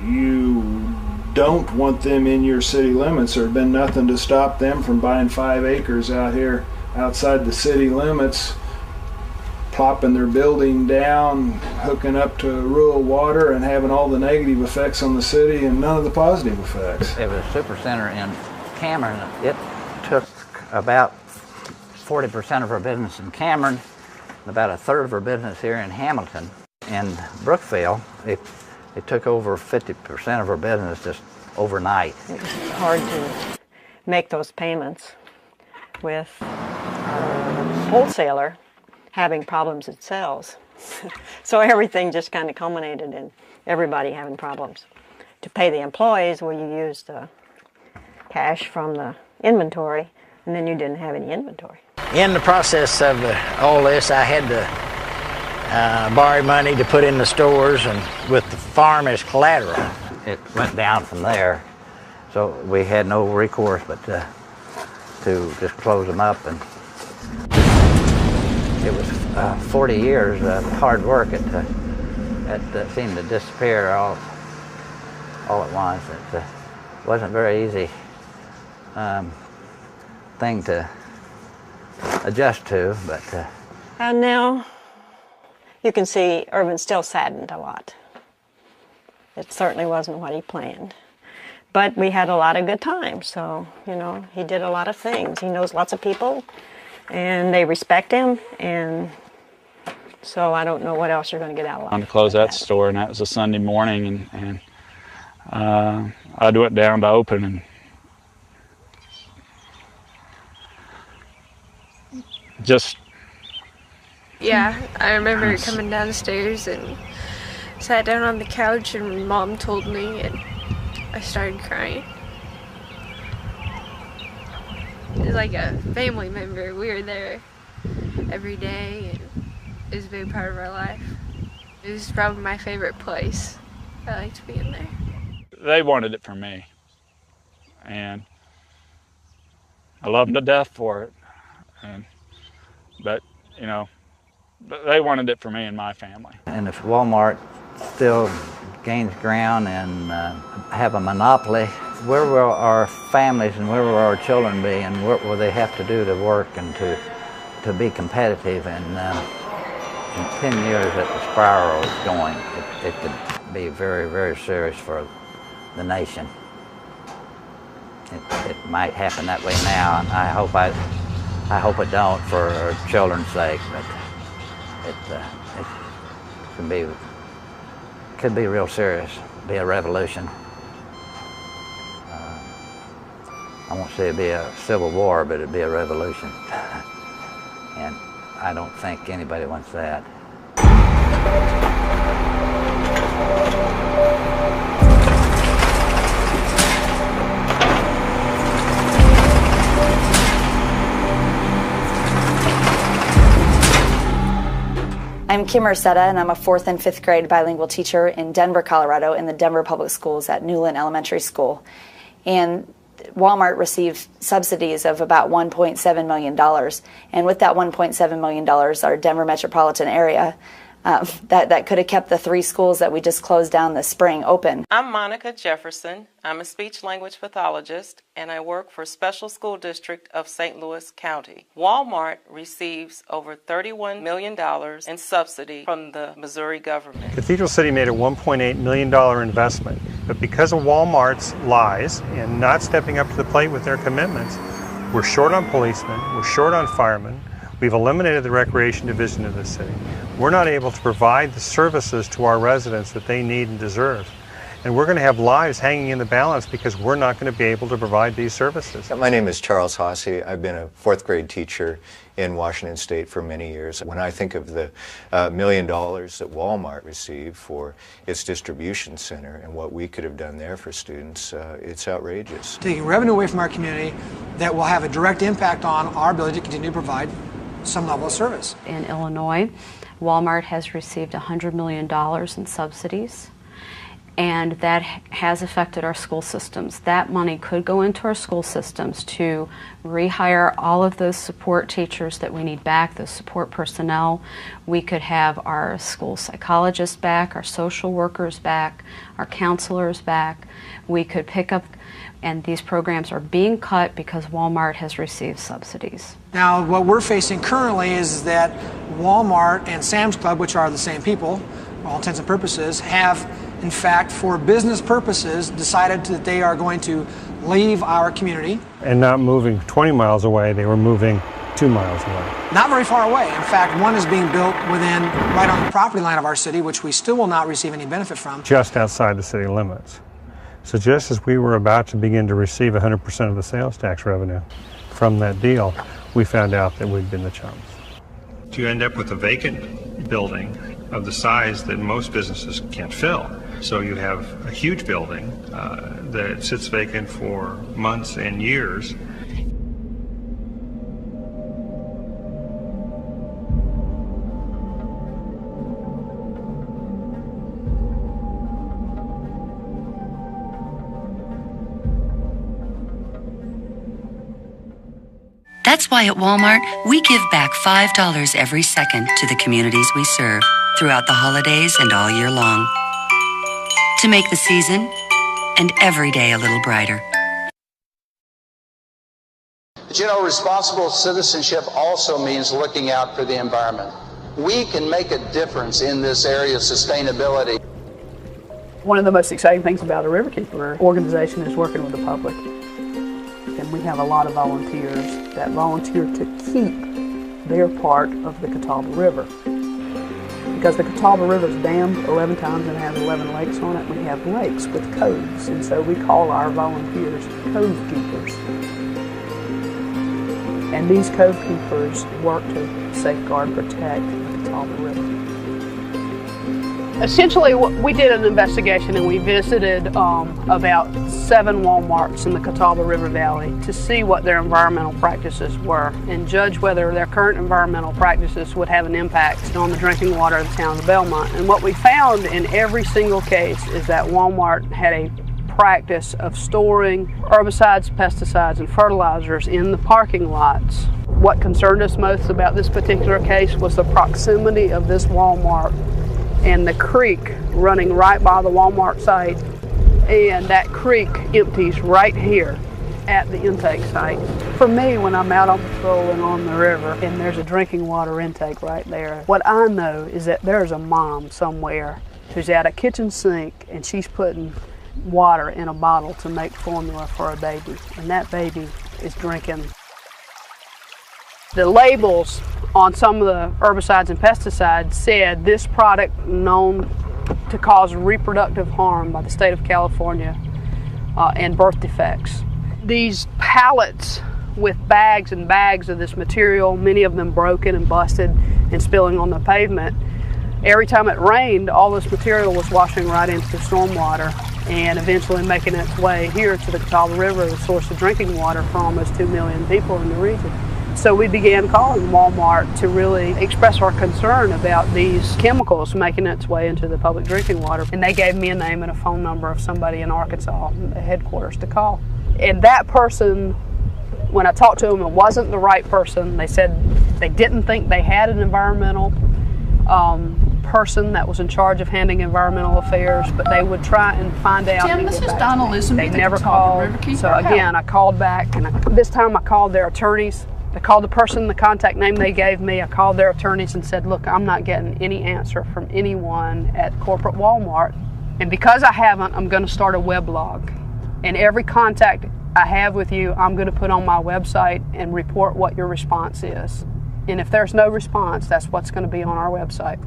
you don't want them in your city limits, there's been nothing to stop them from buying 5 acres out here outside the city limits, plopping their building down, hooking up to rural water, and having all the negative effects on the city and none of the positive effects. It was a supercenter in Cameron. It took about 40% of our business in Cameron, and about a third of our business here in Hamilton. In Brookville, it took over 50% of our business just overnight. It was hard to make those payments with a wholesaler having problems it sells. So everything just kind of culminated in everybody having problems. To pay the employees, well, you used cash from the inventory, and then you didn't have any inventory. In the process of all this, I had to borrow money to put in the stores and with the farm as collateral. It went down from there, so we had no recourse but to just close them up. And it was 40 years of hard work that seemed to disappear all at once. It wasn't very easy. thing to adjust to, but And now you can see Irvin's still saddened a lot. It certainly wasn't what he planned. But we had a lot of good times, so, you know, he did a lot of things. He knows lots of people, and they respect him, and so I don't know what else you're going to get out of On life. to close that store, and that was a Sunday morning, and I went down to open, and just... Yeah, I remember coming downstairs and sat down on the couch, and Mom told me, and I started crying. It was like a family member. We were there every day, and it was a big part of our life. It was probably my favorite place. I liked being there. They wanted it for me, and I love them to death for it. But, you know, they wanted it for me and my family. and if Walmart still gains ground and have a monopoly, where will our families and where will our children be, and what will they have to do to work and to be competitive? And in 10 years that the spiral is going, it could be very, very serious for the nation. It might happen that way now, and I hope it don't for our children's sake, but it could be real serious, be a revolution. I won't say it'd be a civil war, but it'd be a revolution. And I don't think anybody wants that. I'm Kim Arcetta, and I'm a 4th and 5th grade bilingual teacher in Denver, Colorado, in the Denver Public Schools at Newland Elementary School. And Walmart received subsidies of about $1.7 million. And with that $1.7 million, our Denver metropolitan area, that could have kept the 3 schools that we just closed down this spring open. I'm Monica Jefferson. I'm a speech-language pathologist, and I work for Special School District of St. Louis County. Walmart receives over $31 million in subsidy from the Missouri government. Cathedral City made a $1.8 million investment, but because of Walmart's lies and not stepping up to the plate with their commitments, we're short on policemen, we're short on firemen, we've eliminated the recreation division of the city. We're not able to provide the services to our residents that they need and deserve. And we're going to have lives hanging in the balance because we're not going to be able to provide these services. My name is Charles Hasse. I've been a 4th grade teacher in Washington State for many years. When I think of the $1 million that Walmart received for its distribution center and what we could have done there for students, it's outrageous. Taking revenue away from our community that will have a direct impact on our ability to continue to provide some level of service. In Illinois, Walmart has received $100 million in subsidies, and that has affected our school systems. That money could go into our school systems to rehire all of those support teachers that we need back, those support personnel. We could have our school psychologists back, our social workers back, our counselors back. We could pick up, and these programs are being cut because Walmart has received subsidies. Now, what we're facing currently is that Walmart and Sam's Club, which are the same people, for all intents and purposes, have, in fact, for business purposes, decided that they are going to leave our community. And not moving 20 miles away, they were moving 2 miles away. Not very far away. In fact, one is being built within, right on the property line of our city, which we still will not receive any benefit from. Just outside the city limits. So just as we were about to begin to receive 100% of the sales tax revenue from that deal, we found out that we'd been the chums. You end up with a vacant building of the size that most businesses can't fill. So you have a huge building that sits vacant for months and years. That's why at Walmart, we give back $5 every second to the communities we serve throughout the holidays and all year long. To make the season and every day a little brighter. But you know, responsible citizenship also means looking out for the environment. We can make a difference in this area of sustainability. One of the most exciting things about a Riverkeeper organization is working with the public. And we have a lot of volunteers that volunteer to keep their part of the Catawba River. Because the Catawba River is dammed 11 times and has 11 lakes on it, we have lakes with coves, and so we call our volunteers cove keepers. And these cove keepers work to safeguard, protect the Catawba River. Essentially, we did an investigation and we visited about 7 WalMarts in the Catawba River Valley to see what their environmental practices were and judge whether their current environmental practices would have an impact on the drinking water of the town of Belmont. And what we found in every single case is that WalMart had a practice of storing herbicides, pesticides, and fertilizers in the parking lots. What concerned us most about this particular case was the proximity of this WalMart and the creek running right by the WalMart site, and that creek empties right here at the intake site. For me, when I'm out on patrol and on the river and there's a drinking water intake right there, what I know is that there's a mom somewhere who's at a kitchen sink and she's putting water in a bottle to make formula for a baby, and that baby is drinking. The labels on some of the herbicides and pesticides said this product known to cause reproductive harm by the state of California and birth defects. These pallets with bags and bags of this material, many of them broken and busted and spilling on the pavement. Every time it rained, all this material was washing right into the stormwater and eventually making its way here to the Catawba River, the source of drinking water for almost 2 million people in the region. So we began calling Walmart to really express our concern about these chemicals making its way into the public drinking water. And they gave me a name and a phone number of somebody in Arkansas, the headquarters, to call. And that person, when I talked to them, it wasn't the right person. They said they didn't think they had an environmental person that was in charge of handling environmental affairs, but they would try and find out. Tim, this is Donna Lisson. They never called. So again, I called back, and this time I called their attorneys. I called the person, the contact name they gave me. I called their attorneys and said, look, I'm not getting any answer from anyone at corporate Walmart. And because I haven't, I'm going to start a weblog. And every contact I have with you, I'm going to put on my website and report what your response is. And if there's no response, that's what's going to be on our website.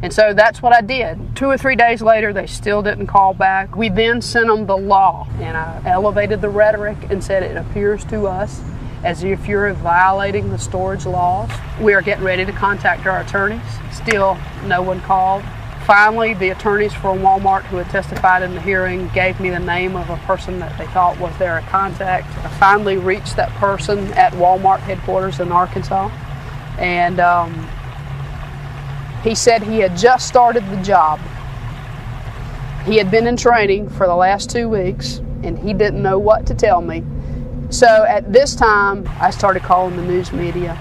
And so that's what I did. 2 or 3 days later, they still didn't call back. We then sent them the law, and I elevated the rhetoric and said it appears to us as if you're violating the storage laws. We are getting ready to contact our attorneys. Still, no one called. Finally, the attorneys for Walmart who had testified in the hearing gave me the name of a person that they thought was their contact. I finally reached that person at Walmart headquarters in Arkansas, and he said he had just started the job. He had been in training for the last 2 weeks, and he didn't know what to tell me. So at this time, I started calling the news media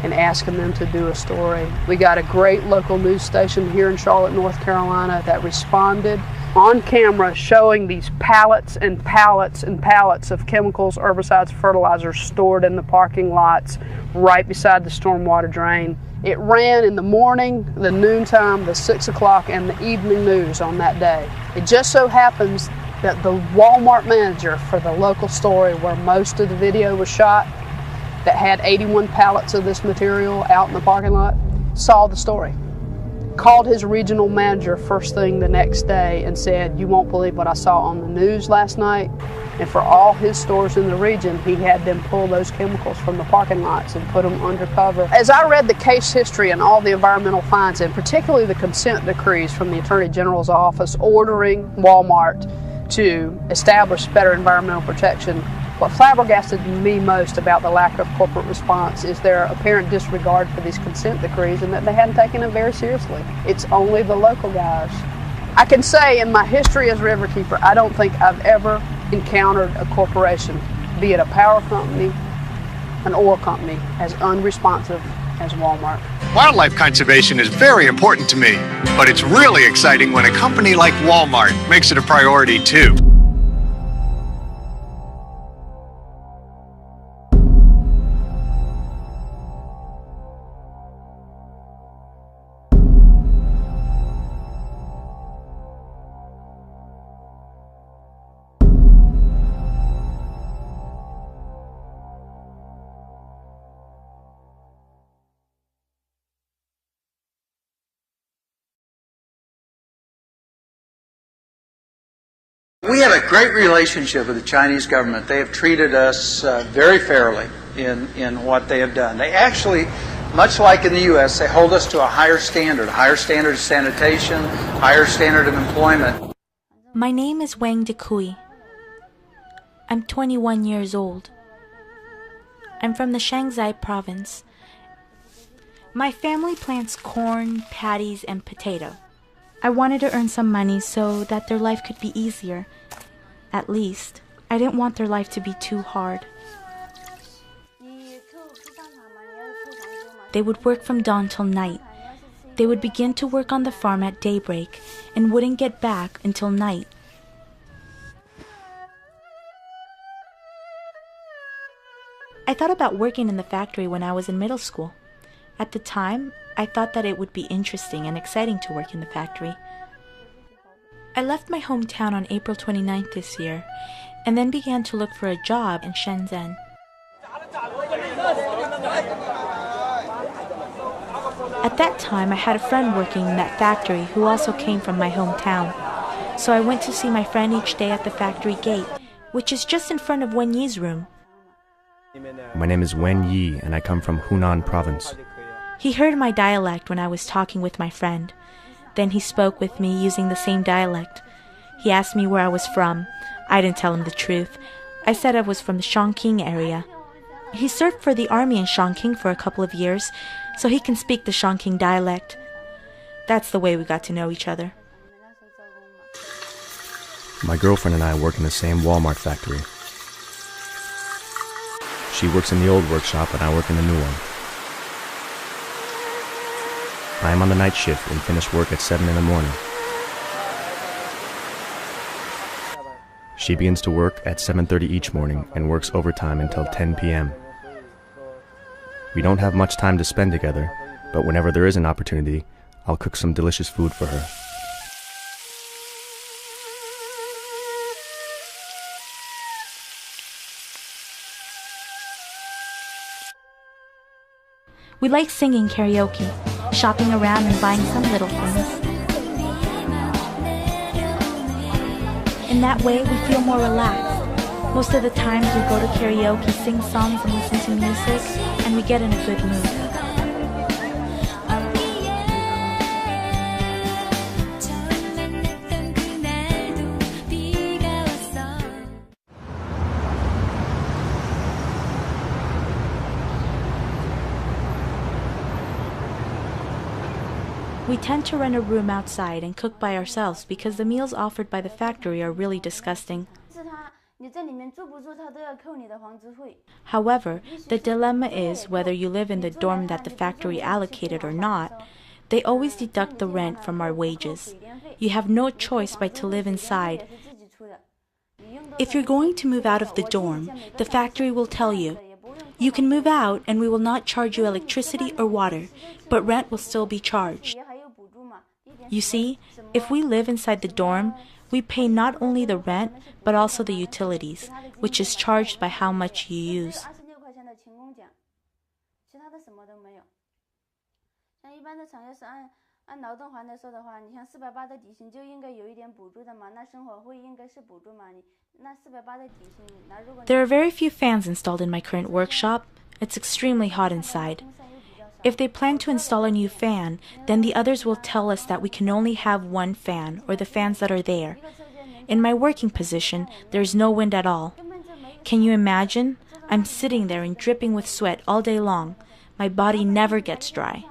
and asking them to do a story. We got a great local news station here in Charlotte, North Carolina that responded on camera showing these pallets and pallets and pallets of chemicals, herbicides, fertilizers stored in the parking lots right beside the stormwater drain. It ran in the morning, the noontime, the 6 o'clock, and the evening news on that day. It just so happens that the Walmart manager for the local story where most of the video was shot, that had 81 pallets of this material out in the parking lot, saw the story. Called his regional manager first thing the next day and said, you won't believe what I saw on the news last night. And for all his stores in the region, he had them pull those chemicals from the parking lots and put them undercover. As I read the case history and all the environmental fines, and particularly the consent decrees from the Attorney General's office ordering Walmart to establish better environmental protection, what flabbergasted me most about the lack of corporate response is their apparent disregard for these consent decrees and that they hadn't taken them very seriously. It's only the local guys. I can say in my history as Riverkeeper, I don't think I've ever encountered a corporation, be it a power company, an oil company, as unresponsive as Walmart. Wildlife conservation is very important to me, but it's really exciting when a company like Walmart makes it a priority too. We have a great relationship with the Chinese government. They have treated us very fairly in what they have done. They actually, much like in the U.S., they hold us to a higher standard of sanitation, higher standard of employment. My name is Wang Dekui. I'm 21 years old. I'm from the Shanxi province. My family plants corn, patties, and potato. I wanted to earn some money so that their life could be easier. At least, I didn't want their life to be too hard. They would work from dawn till night. They would begin to work on the farm at daybreak and wouldn't get back until night. I thought about working in the factory when I was in middle school. At the time, I thought that it would be interesting and exciting to work in the factory. I left my hometown on April 29th this year, and then began to look for a job in Shenzhen. At that time, I had a friend working in that factory who also came from my hometown. So I went to see my friend each day at the factory gate, which is just in front of Wen Yi's room. My name is Wen Yi, and I come from Hunan province. He heard my dialect when I was talking with my friend. Then he spoke with me using the same dialect. He asked me where I was from. I didn't tell him the truth. I said I was from the Chongqing area. He served for the army in Chongqing for a couple of years, so he can speak the Chongqing dialect. That's the way we got to know each other. My girlfriend and I work in the same WalMart factory. She works in the old workshop and I work in the new one. I am on the night shift and finish work at 7 in the morning. She begins to work at 7:30 each morning and works overtime until 10 p.m. We don't have much time to spend together, but whenever there is an opportunity, I'll cook some delicious food for her. We like singing karaoke, shopping around and buying some little things. In that way, we feel more relaxed. Most of the times we go to karaoke, sing songs and listen to music, and we get in a good mood. We tend to rent a room outside and cook by ourselves because the meals offered by the factory are really disgusting. However, the dilemma is whether you live in the dorm that the factory allocated or not, they always deduct the rent from our wages. You have no choice but to live inside. If you're going to move out of the dorm, the factory will tell you, you can move out and we will not charge you electricity or water, but rent will still be charged. You see, if we live inside the dorm, we pay not only the rent, but also the utilities, which is charged by how much you use. There are very few fans installed in my current workshop. It's extremely hot inside. If they plan to install a new fan, then the others will tell us that we can only have one fan, or the fans that are there. In my working position, there is no wind at all. Can you imagine? I'm sitting there and dripping with sweat all day long. My body never gets dry.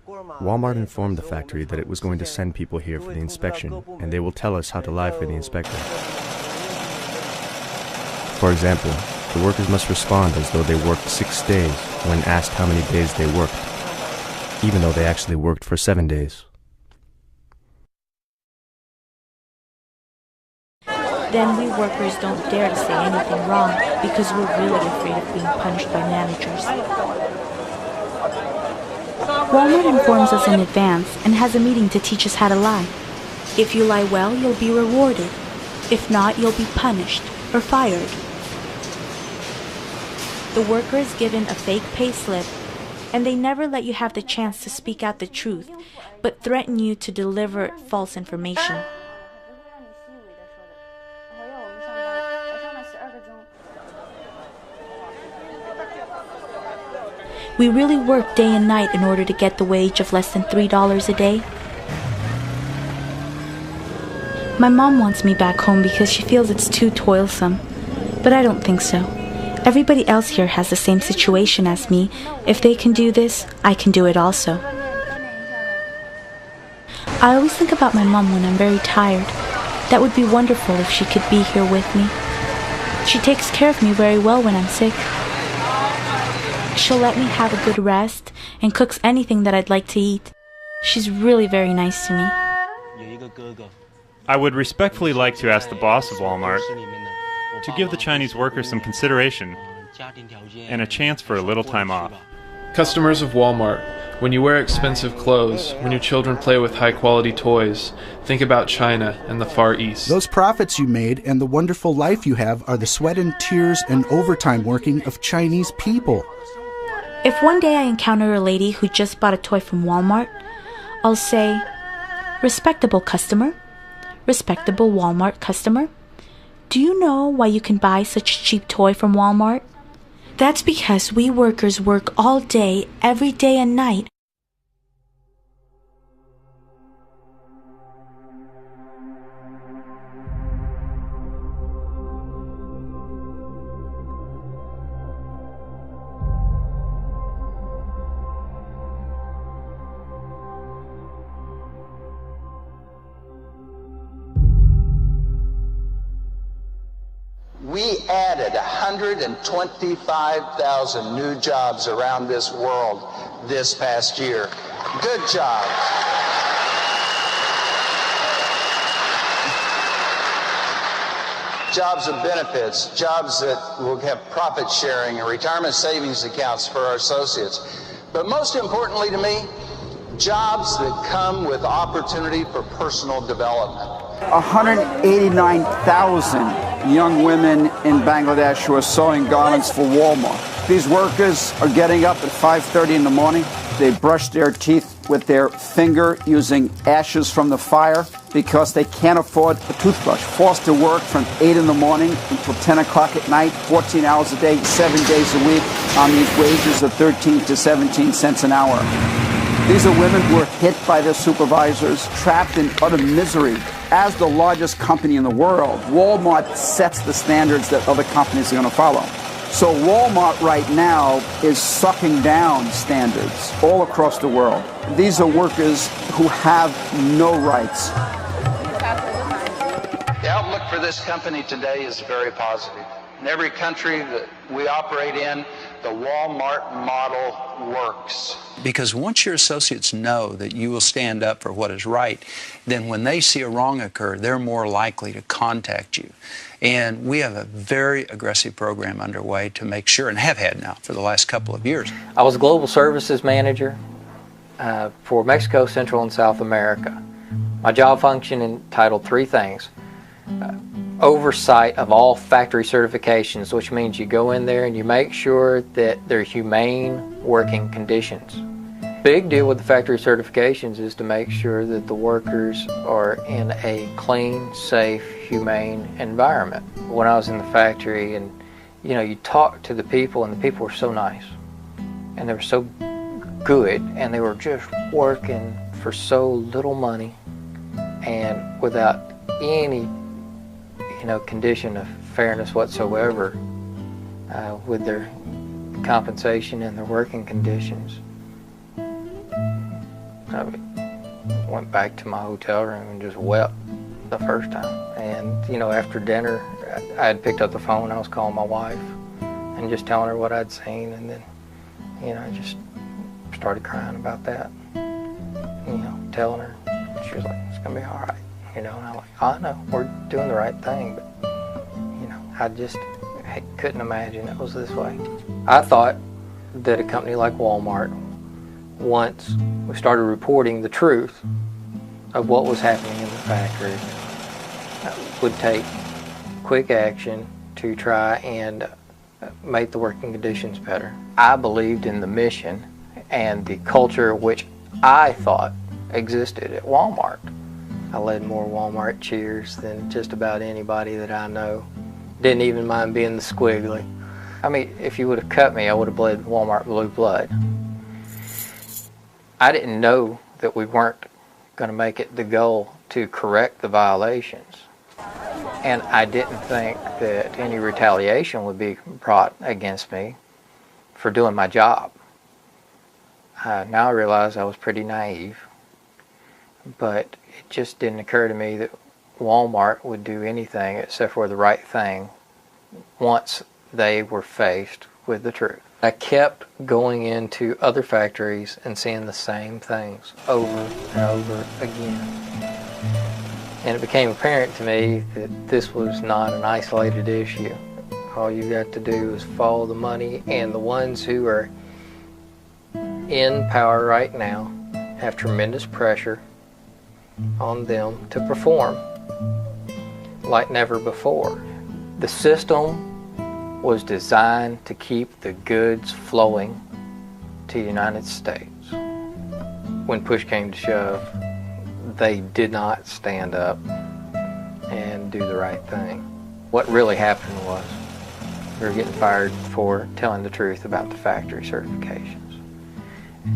WalMart informed the factory that it was going to send people here for the inspection, and they will tell us how to lie for the inspector. For example, the workers must respond as though they worked 6 days when asked how many days they worked, even though they actually worked for 7 days. Then we workers don't dare to say anything wrong because we're really afraid of being punished by managers. WalMart informs us in advance and has a meeting to teach us how to lie. If you lie well, you'll be rewarded. If not, you'll be punished or fired. The worker is given a fake pay slip, and they never let you have the chance to speak out the truth, but threaten you to deliver false information. We really work day and night in order to get the wage of less than $3 a day. My mom wants me back home because she feels it's too toilsome, but I don't think so. Everybody else here has the same situation as me. If they can do this, I can do it also. I always think about my mom when I'm very tired. That would be wonderful if she could be here with me. She takes care of me very well when I'm sick. She'll let me have a good rest and cooks anything that I'd like to eat. She's really very nice to me. I would respectfully like to ask the boss of Walmart to give the Chinese workers some consideration and a chance for a little time off. Customers of Walmart, when you wear expensive clothes, when your children play with high-quality toys, think about China and the Far East. Those profits you made and the wonderful life you have are the sweat and tears and overtime working of Chinese people. If one day I encounter a lady who just bought a toy from Walmart, I'll say, "Respectable customer, respectable Walmart customer, do you know why you can buy such a cheap toy from Walmart? That's because we workers work all day, every day and night." We added 125,000 new jobs around this world this past year. Good job. Jobs of benefits, jobs that will have profit sharing and retirement savings accounts for our associates. But most importantly to me, jobs that come with opportunity for personal development. 189,000 young women in Bangladesh who are sewing garments for Walmart. These workers are getting up at 5:30 in the morning. They brush their teeth with their finger using ashes from the fire because they can't afford a toothbrush. Forced to work from 8 in the morning until 10 o'clock at night, 14 hours a day, 7 days a week on these wages of 13 to 17 cents an hour. These are women who are hit by their supervisors, trapped in utter misery. As the largest company in the world, Walmart sets the standards that other companies are going to follow. So Walmart right now is sucking down standards all across the world. These are workers who have no rights. The outlook for this company today is very positive. In every country that we operate in, the Walmart model works. Because once your associates know that you will stand up for what is right, then when they see a wrong occur, they're more likely to contact you. And we have a very aggressive program underway to make sure, and have had now for the last couple of years. I was a global services manager for Mexico, Central, and South America. My job function entitled three things. Oversight of all factory certifications, which means you go in there and you make sure that they're humane working conditions. Big deal with the factory certifications is to make sure that the workers are in a clean, safe, humane environment. When I was in the factory and you talk to the people and the people were so nice and they were so good and they were just working for so little money and without any condition of fairness whatsoever with their compensation and their working conditions. I went back to my hotel room and just wept the first time. And after dinner, I had picked up the phone. I was calling my wife and just telling her what I'd seen, and then I just started crying about that. Telling her. She was like, "It's gonna be all right." And I'm like, "I know, we're doing the right thing," but I just couldn't imagine it was this way. I thought that a company like Walmart, once we started reporting the truth of what was happening in the factory, would take quick action to try and make the working conditions better. I believed in the mission and the culture which I thought existed at Walmart. I led more Walmart cheers than just about anybody that I know. Didn't even mind being the squiggly. I mean, if you would have cut me, I would have bled Walmart blue blood. I didn't know that we weren't going to make it the goal to correct the violations. And I didn't think that any retaliation would be brought against me for doing my job. Now I realize I was pretty naive, but it just didn't occur to me that Walmart would do anything except for the right thing once they were faced with the truth. I kept going into other factories and seeing the same things over and over again. And it became apparent to me that this was not an isolated issue. All you got to do is follow the money, and the ones who are in power right now have tremendous pressure on them to perform like never before. The system was designed to keep the goods flowing to the United States. When push came to shove, they did not stand up and do the right thing. What really happened was we were getting fired for telling the truth about the factory certifications.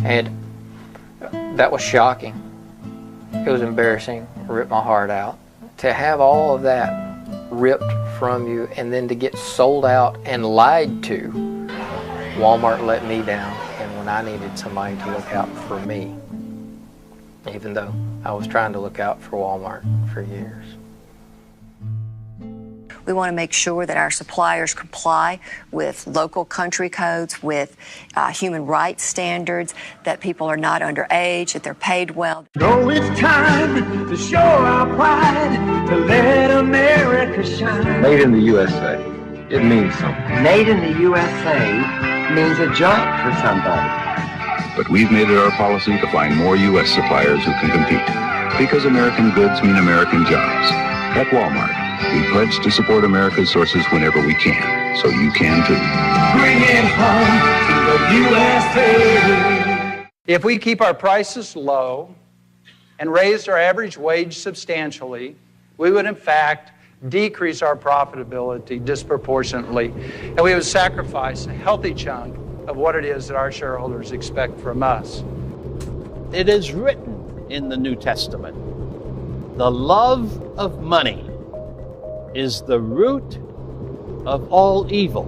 And that was shocking. It was embarrassing, ripped my heart out. To have all of that ripped from you and then to get sold out and lied to, Walmart let me down, and when I needed somebody to look out for me, even though I was trying to look out for Walmart for years. We want to make sure that our suppliers comply with local country codes, with human rights standards, that people are not underage, that they're paid well. So it's time to show our pride, to let America shine. Made in the USA, it means something. Made in the USA means a job for somebody. But we've made it our policy to find more U.S. suppliers who can compete. Because American goods mean American jobs. At Walmart, we pledge to support America's sources whenever we can, so you can too. Bring it home to the USA. If we keep our prices low and raise our average wage substantially, we would in fact decrease our profitability disproportionately, and we would sacrifice a healthy chunk of what it is that our shareholders expect from us. It is written in the New Testament, the love of money is the root of all evil.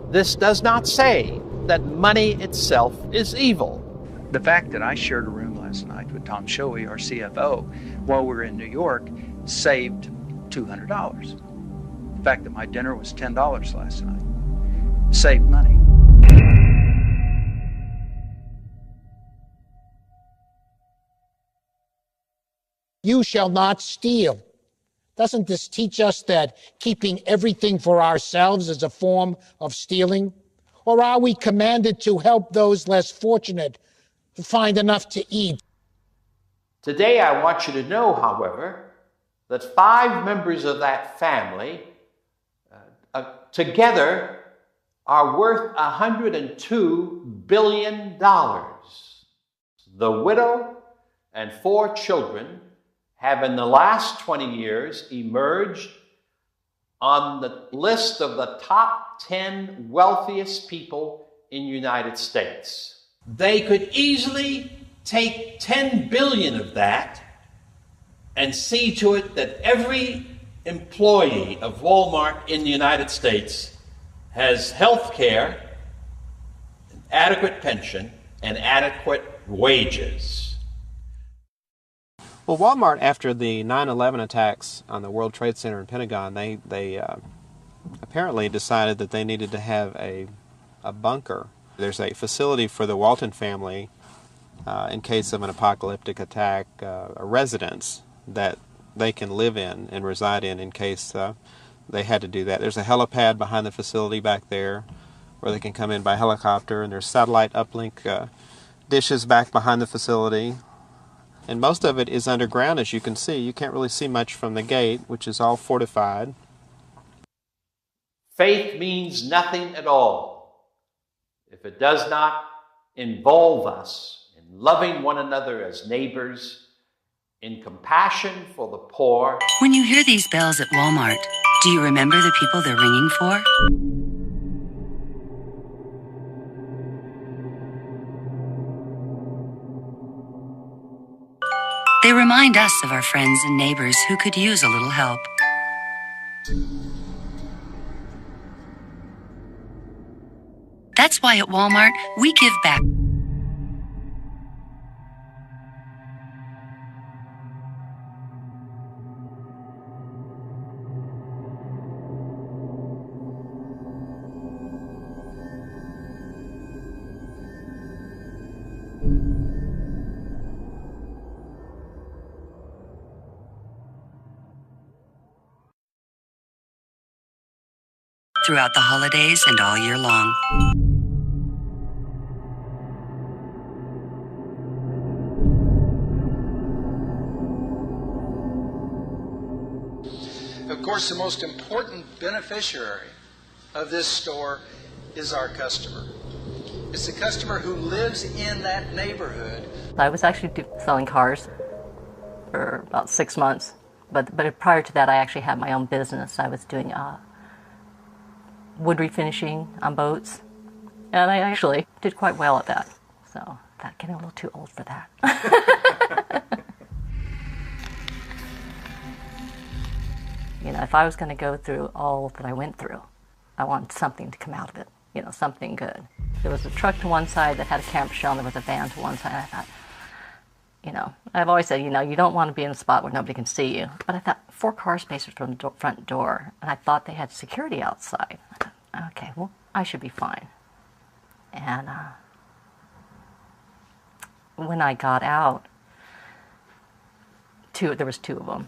This does not say that money itself is evil. The fact that I shared a room last night with Tom Shoei, our CFO, while we were in New York, saved $200. The fact that my dinner was $10 last night saved money. You shall not steal. Doesn't this teach us that keeping everything for ourselves is a form of stealing? Or are we commanded to help those less fortunate to find enough to eat? Today I want you to know, however, that 5 members of that family together are worth $102 billion. The widow and 4 children have in the last 20 years emerged on the list of the top 10 wealthiest people in the United States. They could easily take 10 billion of that and see to it that every employee of Walmart in the United States has health care, an adequate pension, and adequate wages. Well, Walmart, after the 9/11 attacks on the World Trade Center and Pentagon, they apparently decided that they needed to have a bunker. There's a facility for the Walton family in case of an apocalyptic attack, a residence that they can live in and reside in case they had to do that. There's a helipad behind the facility back there where they can come in by helicopter, and there's satellite uplink dishes back behind the facility. And most of it is underground, as you can see. You can't really see much from the gate, which is all fortified. Faith means nothing at all if it does not involve us in loving one another as neighbors, in compassion for the poor. When you hear these bells at Walmart, Do you remember the people they're ringing for? They remind us of our friends and neighbors who could use a little help. That's why at Walmart, we give back. Throughout the holidays and all year long. Of course, the most important beneficiary of this store is our customer. It's the customer who lives in that neighborhood. I was actually selling cars for about 6 months, but prior to that, I actually had my own business. I was doing wood refinishing on boats, and I actually did quite well at that. So that getting a little too old for that. You know, if I was going to go through all that I went through, I wanted something to come out of it. You know, something good. There was a truck to one side that had a camper shell, and there was a van to one side. I thought, you know, I've always said, you know, you don't want to be in a spot where nobody can see you. But I thought 4 car spaces from the front door, and I thought they had security outside. I thought, okay, well, I should be fine. And when I got out, there was 2 of them.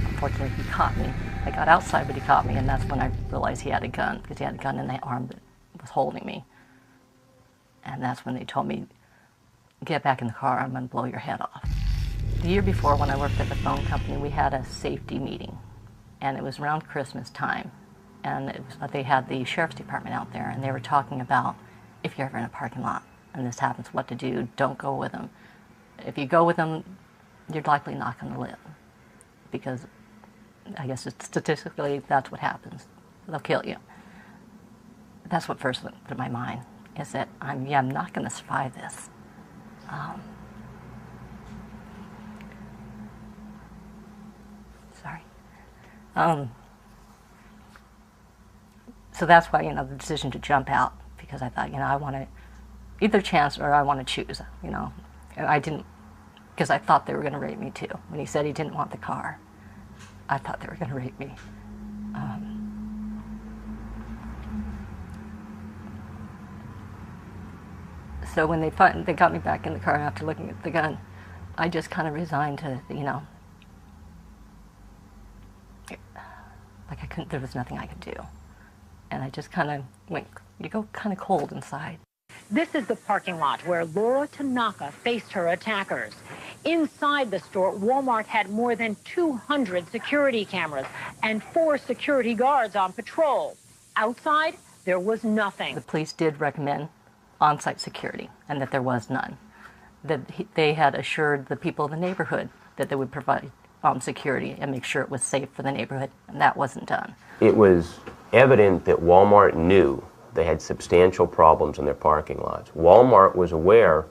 Unfortunately, he caught me. I got outside, but he caught me, and that's when I realized he had a gun, because he had a gun in the arm that was holding me. And that's when they told me, get back in the car, I'm going to blow your head off. The year before, when I worked at the phone company, we had a safety meeting, and it was around Christmas time. And they had the sheriff's department out there, and they were talking about if you're ever in a parking lot and this happens, what to do. Don't go with them. If you go with them, you're likely not going to live, because I guess statistically that's what happens. They'll kill you. That's what first went through my mind, is that I'm not going to survive this. So that's why, you know, the decision to jump out, because I thought, you know, I want to either chance or I want to choose, you know. And I didn't, because I thought they were going to rape me too. When he said he didn't want the car, I thought they were going to rape me. So when they got me back in the car after looking at the gun, I just kind of resigned to, you know, like I couldn't, there was nothing I could do. And I just kind of went, you go kind of cold inside. This is the parking lot where Laura Tanaka faced her attackers. Inside the store, Walmart had more than 200 security cameras and 4 security guards on patrol. Outside, there was nothing. The police did recommend on-site security, and that there was none. That they had assured the people of the neighborhood that they would provide security and make sure it was safe for the neighborhood, and that wasn't done. It was evident that Walmart knew they had substantial problems in their parking lots. Walmart was aware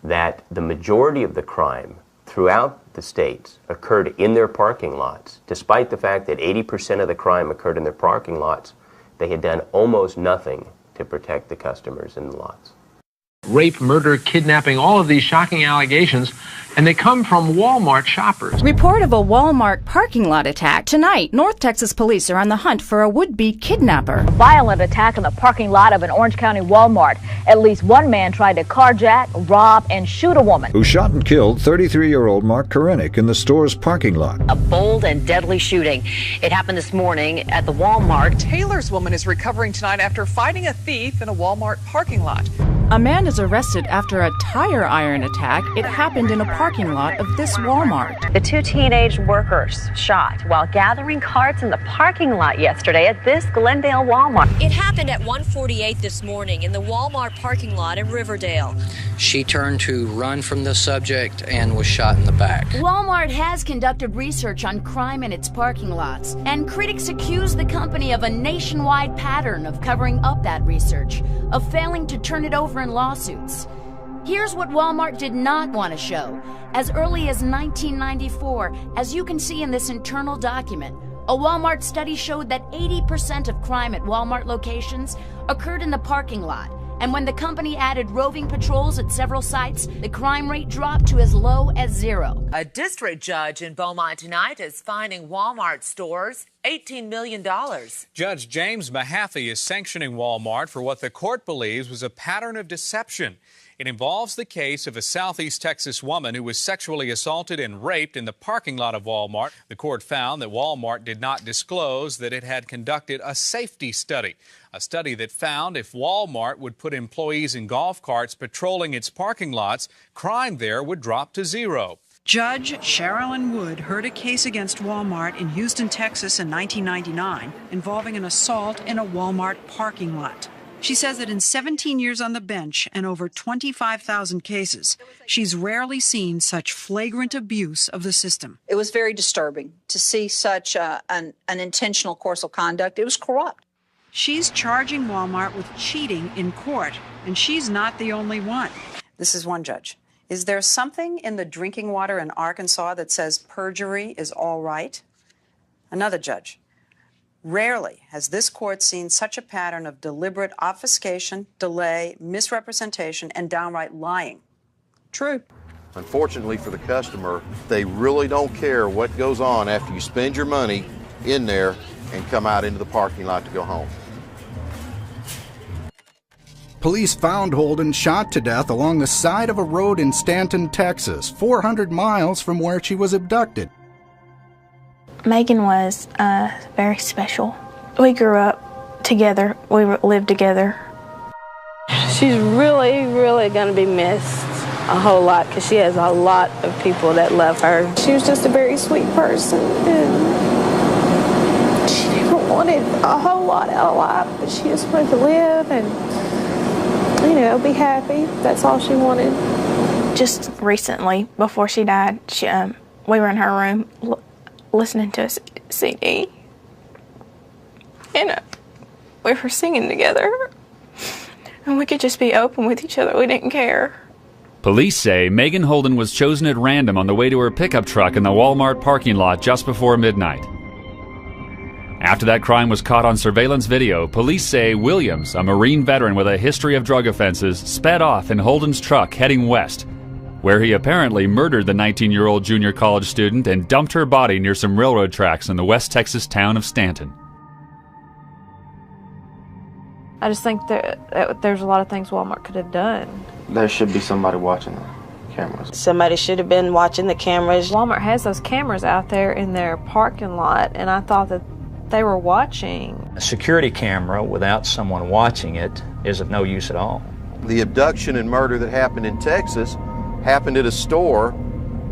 that the majority of the crime throughout the states occurred in their parking lots. Despite the fact that 80% of the crime occurred in their parking lots, they had done almost nothing to protect the customers in the lots. Rape, murder, kidnapping, all of these shocking allegations, and they come from Walmart shoppers. Report of a Walmart parking lot attack. Tonight, North Texas police are on the hunt for a would-be kidnapper. A violent attack in the parking lot of an Orange County Walmart. At least one man tried to carjack, rob, and shoot a woman. Who shot and killed 33-year-old Mark Korenick in the store's parking lot. A bold and deadly shooting. It happened this morning at the Walmart. Taylor's woman is recovering tonight after fighting a thief in a Walmart parking lot. A man is arrested after a tire iron attack. It happened in a parking lot of this Walmart. The two teenage workers shot while gathering carts in the parking lot yesterday at this Glendale Walmart. It happened at 1:48 this morning in the Walmart parking lot in Riverdale. She turned to run from the subject and was shot in the back. Walmart has conducted research on crime in its parking lots, and critics accuse the company of a nationwide pattern of covering up that research, of failing to turn it over in lawsuits. Here's what Walmart did not want to show. As early as 1994, as you can see in this internal document, a Walmart study showed that 80% of crime at Walmart locations occurred in the parking lot. And when the company added roving patrols at several sites, the crime rate dropped to as low as 0. A district judge in Beaumont tonight is fining Walmart stores $18 million. Judge James Mahaffey is sanctioning Walmart for what the court believes was a pattern of deception. It involves the case of a Southeast Texas woman who was sexually assaulted and raped in the parking lot of Walmart. The court found that Walmart did not disclose that it had conducted a safety study, a study that found if Walmart would put employees in golf carts patrolling its parking lots, crime there would drop to 0. Judge Sherilyn Wood heard a case against Walmart in Houston, Texas in 1999 involving an assault in a Walmart parking lot. She says that in 17 years on the bench and over 25,000 cases, she's rarely seen such flagrant abuse of the system. It was very disturbing to see such an intentional course of conduct. It was corrupt. She's charging Walmart with cheating in court, and she's not the only one. This is one judge. Is there something in the drinking water in Arkansas that says perjury is all right? Another judge. Rarely has this court seen such a pattern of deliberate obfuscation, delay, misrepresentation, and downright lying. True. Unfortunately for the customer, they really don't care what goes on after you spend your money in there and come out into the parking lot to go home. Police found Holden shot to death along the side of a road in Stanton, Texas, 400 miles from where she was abducted. Megan was very special. We grew up together. We lived together. She's really, really going to be missed a whole lot because she has a lot of people that love her. She was just a very sweet person, and she never wanted a whole lot out of life, but she just wanted to live and, be happy. That's all she wanted. Just recently, before she died, we were in her room listening to a CD, and we were singing together, and we could just be open with each other. We didn't care. Police say Megan Holden was chosen at random on the way to her pickup truck in the Walmart parking lot just before midnight. After that crime was caught on surveillance video, police say Williams, a Marine veteran with a history of drug offenses, sped off in Holden's truck heading west, where he apparently murdered the 19-year-old junior college student and dumped her body near some railroad tracks in the West Texas town of Stanton. I just think that there's a lot of things Walmart could have done. There should be somebody watching the cameras. Somebody should have been watching the cameras. Walmart has those cameras out there in their parking lot, and I thought that they were watching. A security camera without someone watching it is of no use at all. The abduction and murder that happened in Texas happened at a store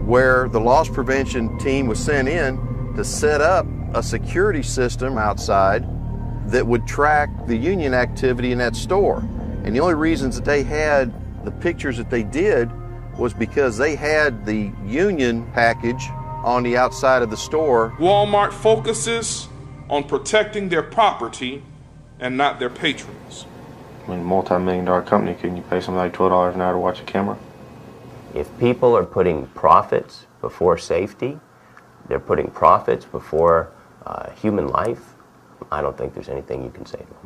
where the loss prevention team was sent in to set up a security system outside that would track the union activity in that store. And the only reasons that they had the pictures that they did was because they had the union package on the outside of the store. Walmart focuses on protecting their property and not their patrons. I mean, multi-million-dollar company, couldn't you pay somebody $12 an hour to watch a camera? If people are putting profits before safety, they're putting profits before human life, I don't think there's anything you can say to them.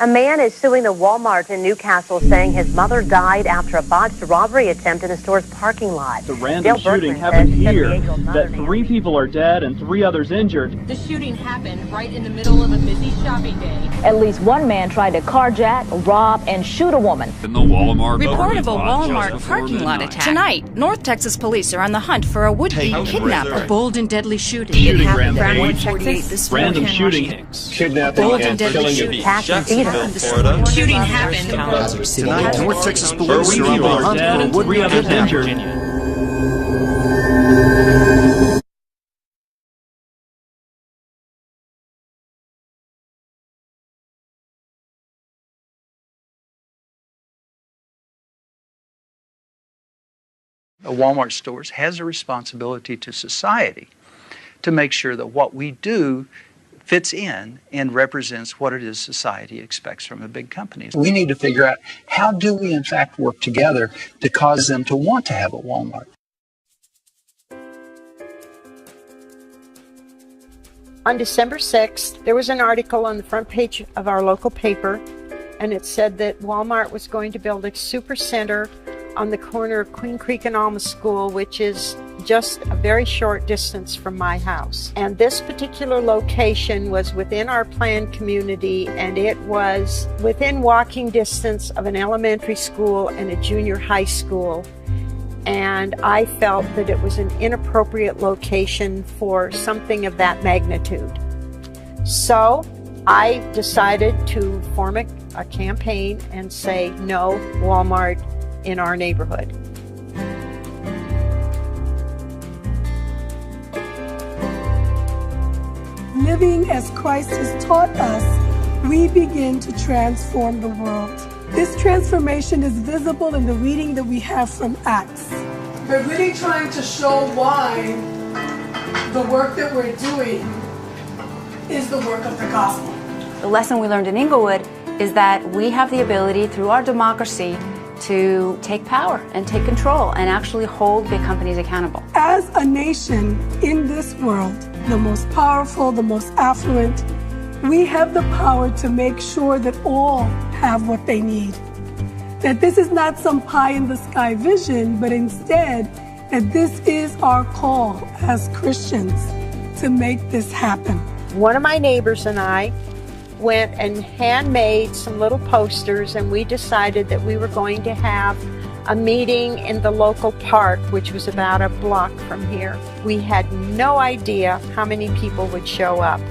A man is suing the Walmart in Newcastle, saying his mother died after a botched robbery attempt in the store's parking lot. The random shooting happened here, that 3 people are dead and 3 others injured. The shooting happened right in the middle of a busy shopping day. At least one man tried to carjack, rob, and shoot a woman. In the Walmart Report of a Walmart parking lot attack. Tonight, North Texas police are on the hunt for a would-be kidnapper. A bold and deadly shooting. It happened at 1:48 this morning. Random shooting, kidnapping, and killing of Florida. Shooting happened. Tonight, North Texas police are on the hunt for a would-be kidnapper. Walmart stores has a responsibility to society to make sure that what we do fits in and represents what it is society expects from a big company. We need to figure out how do we in fact work together to cause them to want to have a Walmart. On December 6th, there was an article on the front page of our local paper, and it said that Walmart was going to build a super center on the corner of Queen Creek and Alma School, which is just a very short distance from my house. And this particular location was within our planned community, and it was within walking distance of an elementary school and a junior high school. And I felt that it was an inappropriate location for something of that magnitude. So I decided to form a campaign and say no Walmart in our neighborhood. Living as Christ has taught us, we begin to transform the world. This transformation is visible in the reading that we have from Acts. We're really trying to show why the work that we're doing is the work of the gospel. The lesson we learned in Inglewood is that we have the ability through our democracy to take power and take control and actually hold big companies accountable. As a nation in this world, the most powerful, the most affluent, we have the power to make sure that all have what they need. That this is not some pie-in-the-sky vision, but instead that this is our call as Christians to make this happen. One of my neighbors and I went and handmade some little posters, and we decided that we were going to have a meeting in the local park, which was about a block from here. We had no idea how many people would show up.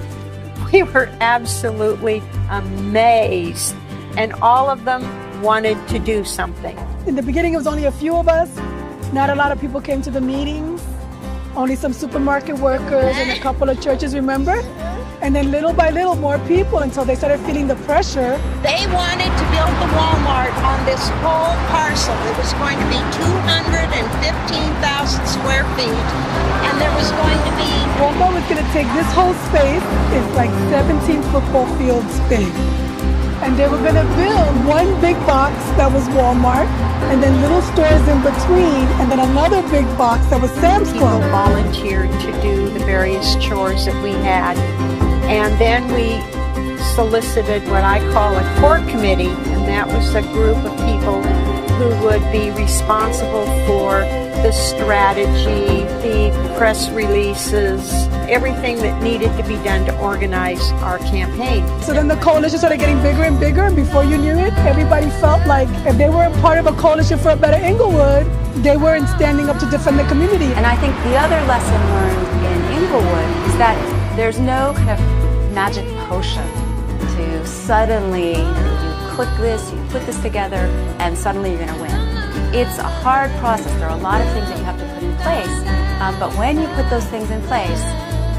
We were absolutely amazed, and all of them wanted to do something. In the beginning, it was only a few of us. Not a lot of people came to the meetings. Only some supermarket workers and a couple of churches, remember? And then little by little, more people until they started feeling the pressure. They wanted to build the Walmart on this whole parcel. It was going to be 215,000 square feet. And there was going to be... Walmart was going to take this whole space. It's like 17 football fields big. And they were going to build one big box that was Walmart, and then little stores in between, and then another big box that was Sam's Club. People volunteered to do the various chores that we had. And then we solicited what I call a core committee, and that was a group of people who would be responsible for the strategy, the press releases, everything that needed to be done to organize our campaign. So then the coalition started getting bigger and bigger, and before you knew it, everybody felt like if they weren't part of a coalition for a better Inglewood, they weren't standing up to defend the community. And I think the other lesson learned in Inglewood is that there's no kind of magic potion to suddenly, you click this, you put this together, and suddenly you're going to win. It's a hard process. There are a lot of things that you have to put in place, but when you put those things in place,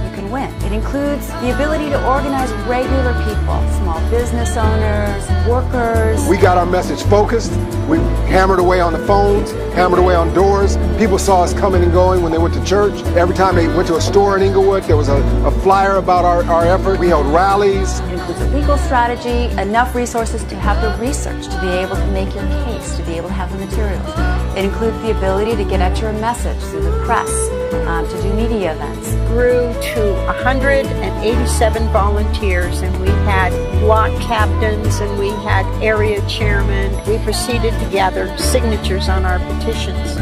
you can win. It includes the ability to organize regular people, small business owners, workers. We got our message focused. We hammered away on the phones, hammered away on doors. People saw us coming and going when they went to church. Every time they went to a store in Inglewood, there was a flyer about our effort. We held rallies. It includes a legal strategy, enough resources to have the research, to be able to make your case, to be able to have the materials. It includes the ability to get at your message through the press, to do media events. Grew to 187 volunteers, and we had block captains and we had area chairmen. We proceeded to gather signatures on our petitions,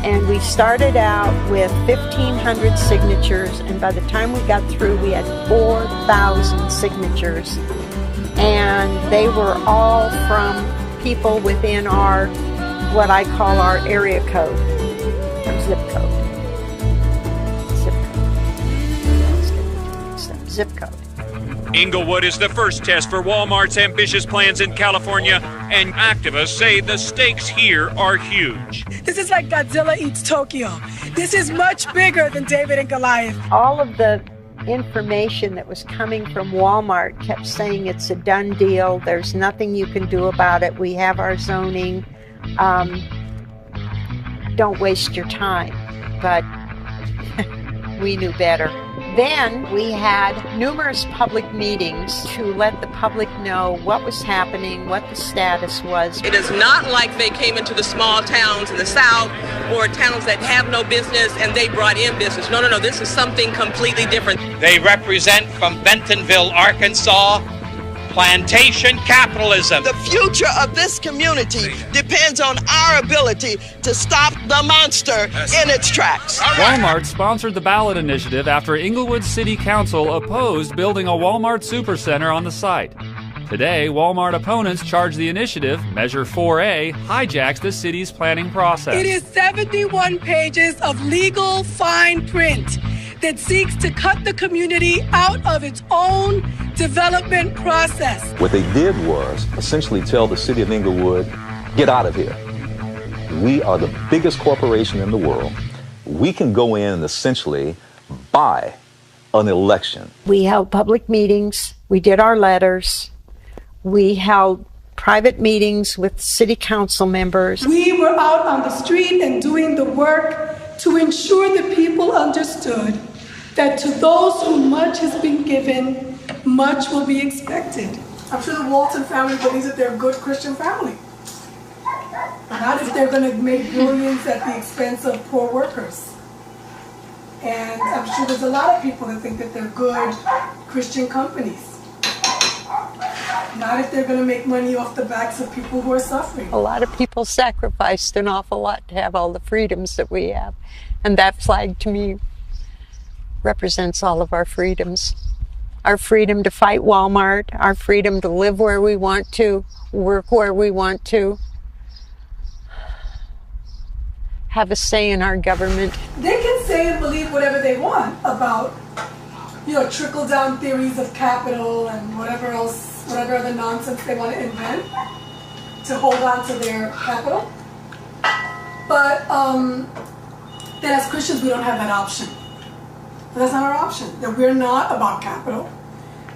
and we started out with 1,500 signatures, and by the time we got through we had 4,000 signatures, and they were all from people within our, what I call our area code, or zip code. Zip code. Inglewood is the first test for Walmart's ambitious plans in California, and activists say the stakes here are huge. This is like Godzilla eats Tokyo. This is much bigger than David and Goliath. All of the information that was coming from Walmart kept saying it's a done deal. There's nothing you can do about it. We have our zoning. Don't waste your time. But we knew better. Then we had numerous public meetings to let the public know what was happening, what the status was. It is not like they came into the small towns in the South or towns that have no business and they brought in business. No, this is something completely different. They represent from Bentonville, Arkansas, plantation capitalism. The future of this community depends on our ability to stop the monster in its tracks. Walmart sponsored the ballot initiative after Inglewood City Council opposed building a Walmart supercenter on the site. Today, Walmart opponents charge the initiative, Measure 4A, hijacks the city's planning process. It is 71 pages of legal fine print that seeks to cut the community out of its own development process. What they did was essentially tell the city of Inglewood, get out of here. We are the biggest corporation in the world. We can go in and essentially buy an election. We held public meetings. We did our letters. We held private meetings with city council members. We were out on the street and doing the work to ensure that people understood that to those whom much has been given, much will be expected. I'm sure the Walton family believes that they're a good Christian family. Not if they're going to make billions at the expense of poor workers. And I'm sure there's a lot of people that think that they're good Christian companies. Not if they're going to make money off the backs of people who are suffering. A lot of people sacrificed an awful lot to have all the freedoms that we have. And that flag, to me, represents all of our freedoms. Our freedom to fight Walmart, our freedom to live where we want to, work where we want to, have a say in our government. They can say and believe whatever they want about, trickle-down theories of capital and whatever other nonsense they want to invent to hold on to their capital. But then as Christians, we don't have that option. But that's not our option, that we're not about capital,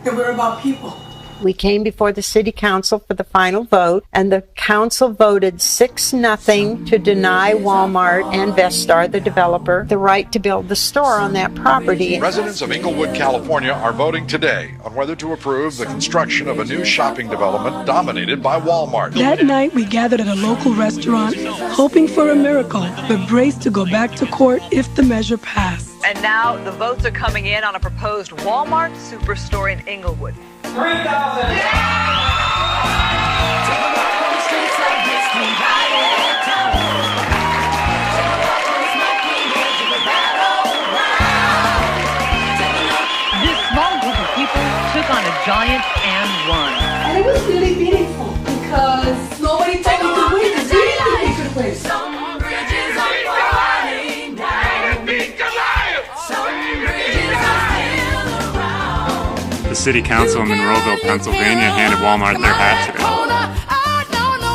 that we're about people. We came before the city council for the final vote, and the council voted 6-0 to deny Walmart and Vestar, the developer, the right to build the store on that property. Residents of Inglewood, California are voting today on whether to approve the construction of a new shopping development dominated by Walmart. That night, we gathered at a local restaurant, hoping for a miracle, but braced to go back to court if the measure passed. And now the votes are coming in on a proposed Walmart superstore in Inglewood. 3,000. This small group of people took on a giant and won. And it was really meaningful because nobody told me to win because we didn't think we could win. Some bridges are falling down. Some bridges are still around. The city council in Monroeville, Pennsylvania handed Walmart their hat today.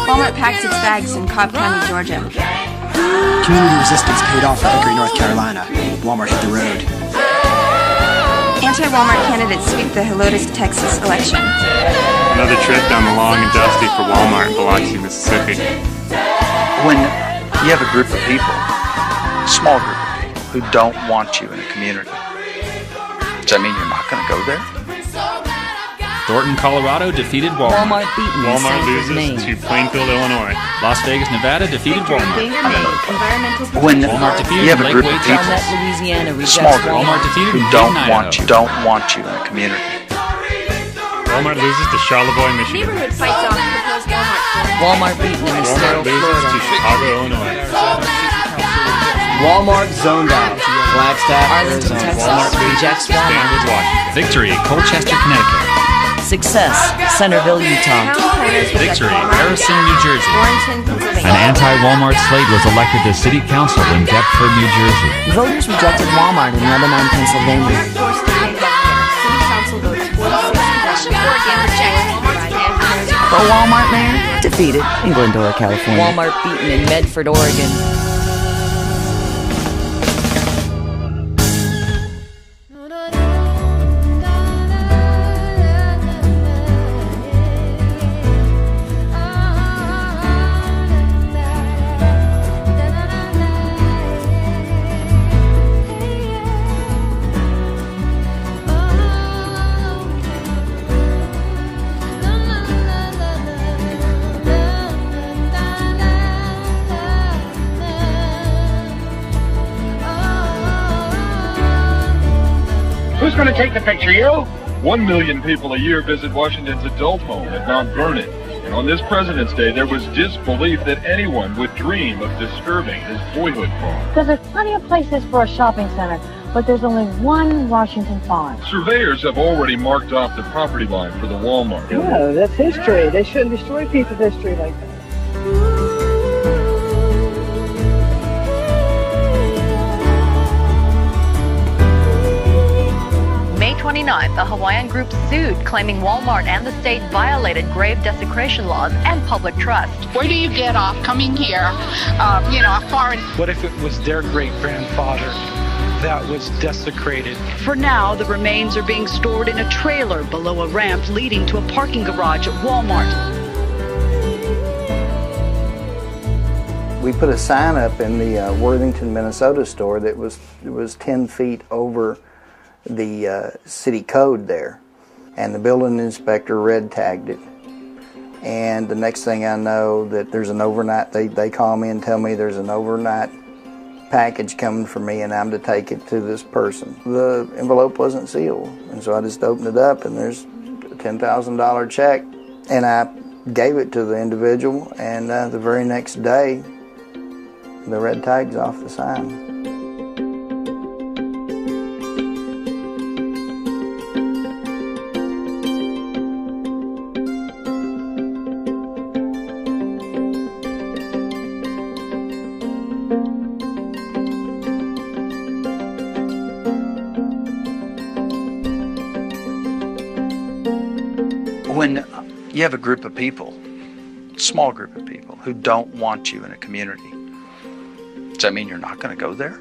Walmart packed its bags in Cobb County, Georgia. Community resistance paid off for Hickory, North Carolina. Walmart hit the road. Anti-Walmart candidates sweep the Helotes, Texas election. Another trip down the long and dusty for Walmart in Biloxi, Mississippi. When you have a group of people, a small group of people, who don't want you in a community, does that mean you're not going to go there? Thornton, Colorado defeated Walmart. Walmart loses to Plainfield, Illinois. Las Vegas, Nevada defeated Walmart. When Walmart defeated you have a group of people, small group, Walmart defeated who don't want you in a community. Walmart loses to Charlevoix, Michigan. Neighborhood fights on proposed Walmart. Walmart beat Walmart loses to Chicago, Illinois. Walmart zoned out. Flagstaff, Arizona. Walmart rejects Stanwood, Washington. Victory, Colchester, Connecticut. Success, Centerville, Utah. Victory, Harrison, New Jersey. Warrenton, Pennsylvania. An anti-Walmart slate was elected to city council in Deptford, New Jersey. Voters rejected Walmart in Lebanon, Pennsylvania. City Council votes 46 Walmart mayor defeated in Glendora, California. Walmart beaten in Medford, Oregon. Who's going to take the picture, you? 1 million people a year visit Washington's adult home at Mount Vernon. And on this President's Day, there was disbelief that anyone would dream of disturbing his boyhood farm. Because there's plenty of places for a shopping center, but there's only one Washington farm. Surveyors have already marked off the property line for the Walmart. No, that's history. They shouldn't destroy people's history like that. May 29th, a Hawaiian group sued, claiming Walmart and the state violated grave desecration laws and public trust. Where do you get off coming here, foreign? What if it was their great-grandfather that was desecrated? For now, the remains are being stored in a trailer below a ramp leading to a parking garage at Walmart. We put a sign up in the Worthington, Minnesota store that was 10 feet over the city code there, and the building inspector red tagged it, and the next thing I know that there's an overnight, they call me and tell me there's an overnight package coming for me and I'm to take it to this person. The envelope wasn't sealed, and so I just opened it up and there's a $10,000 check, and I gave it to the individual, and the very next day the red tag's off the sign. When you have a group of people, small group of people, who don't want you in a community, does that mean you're not going to go there?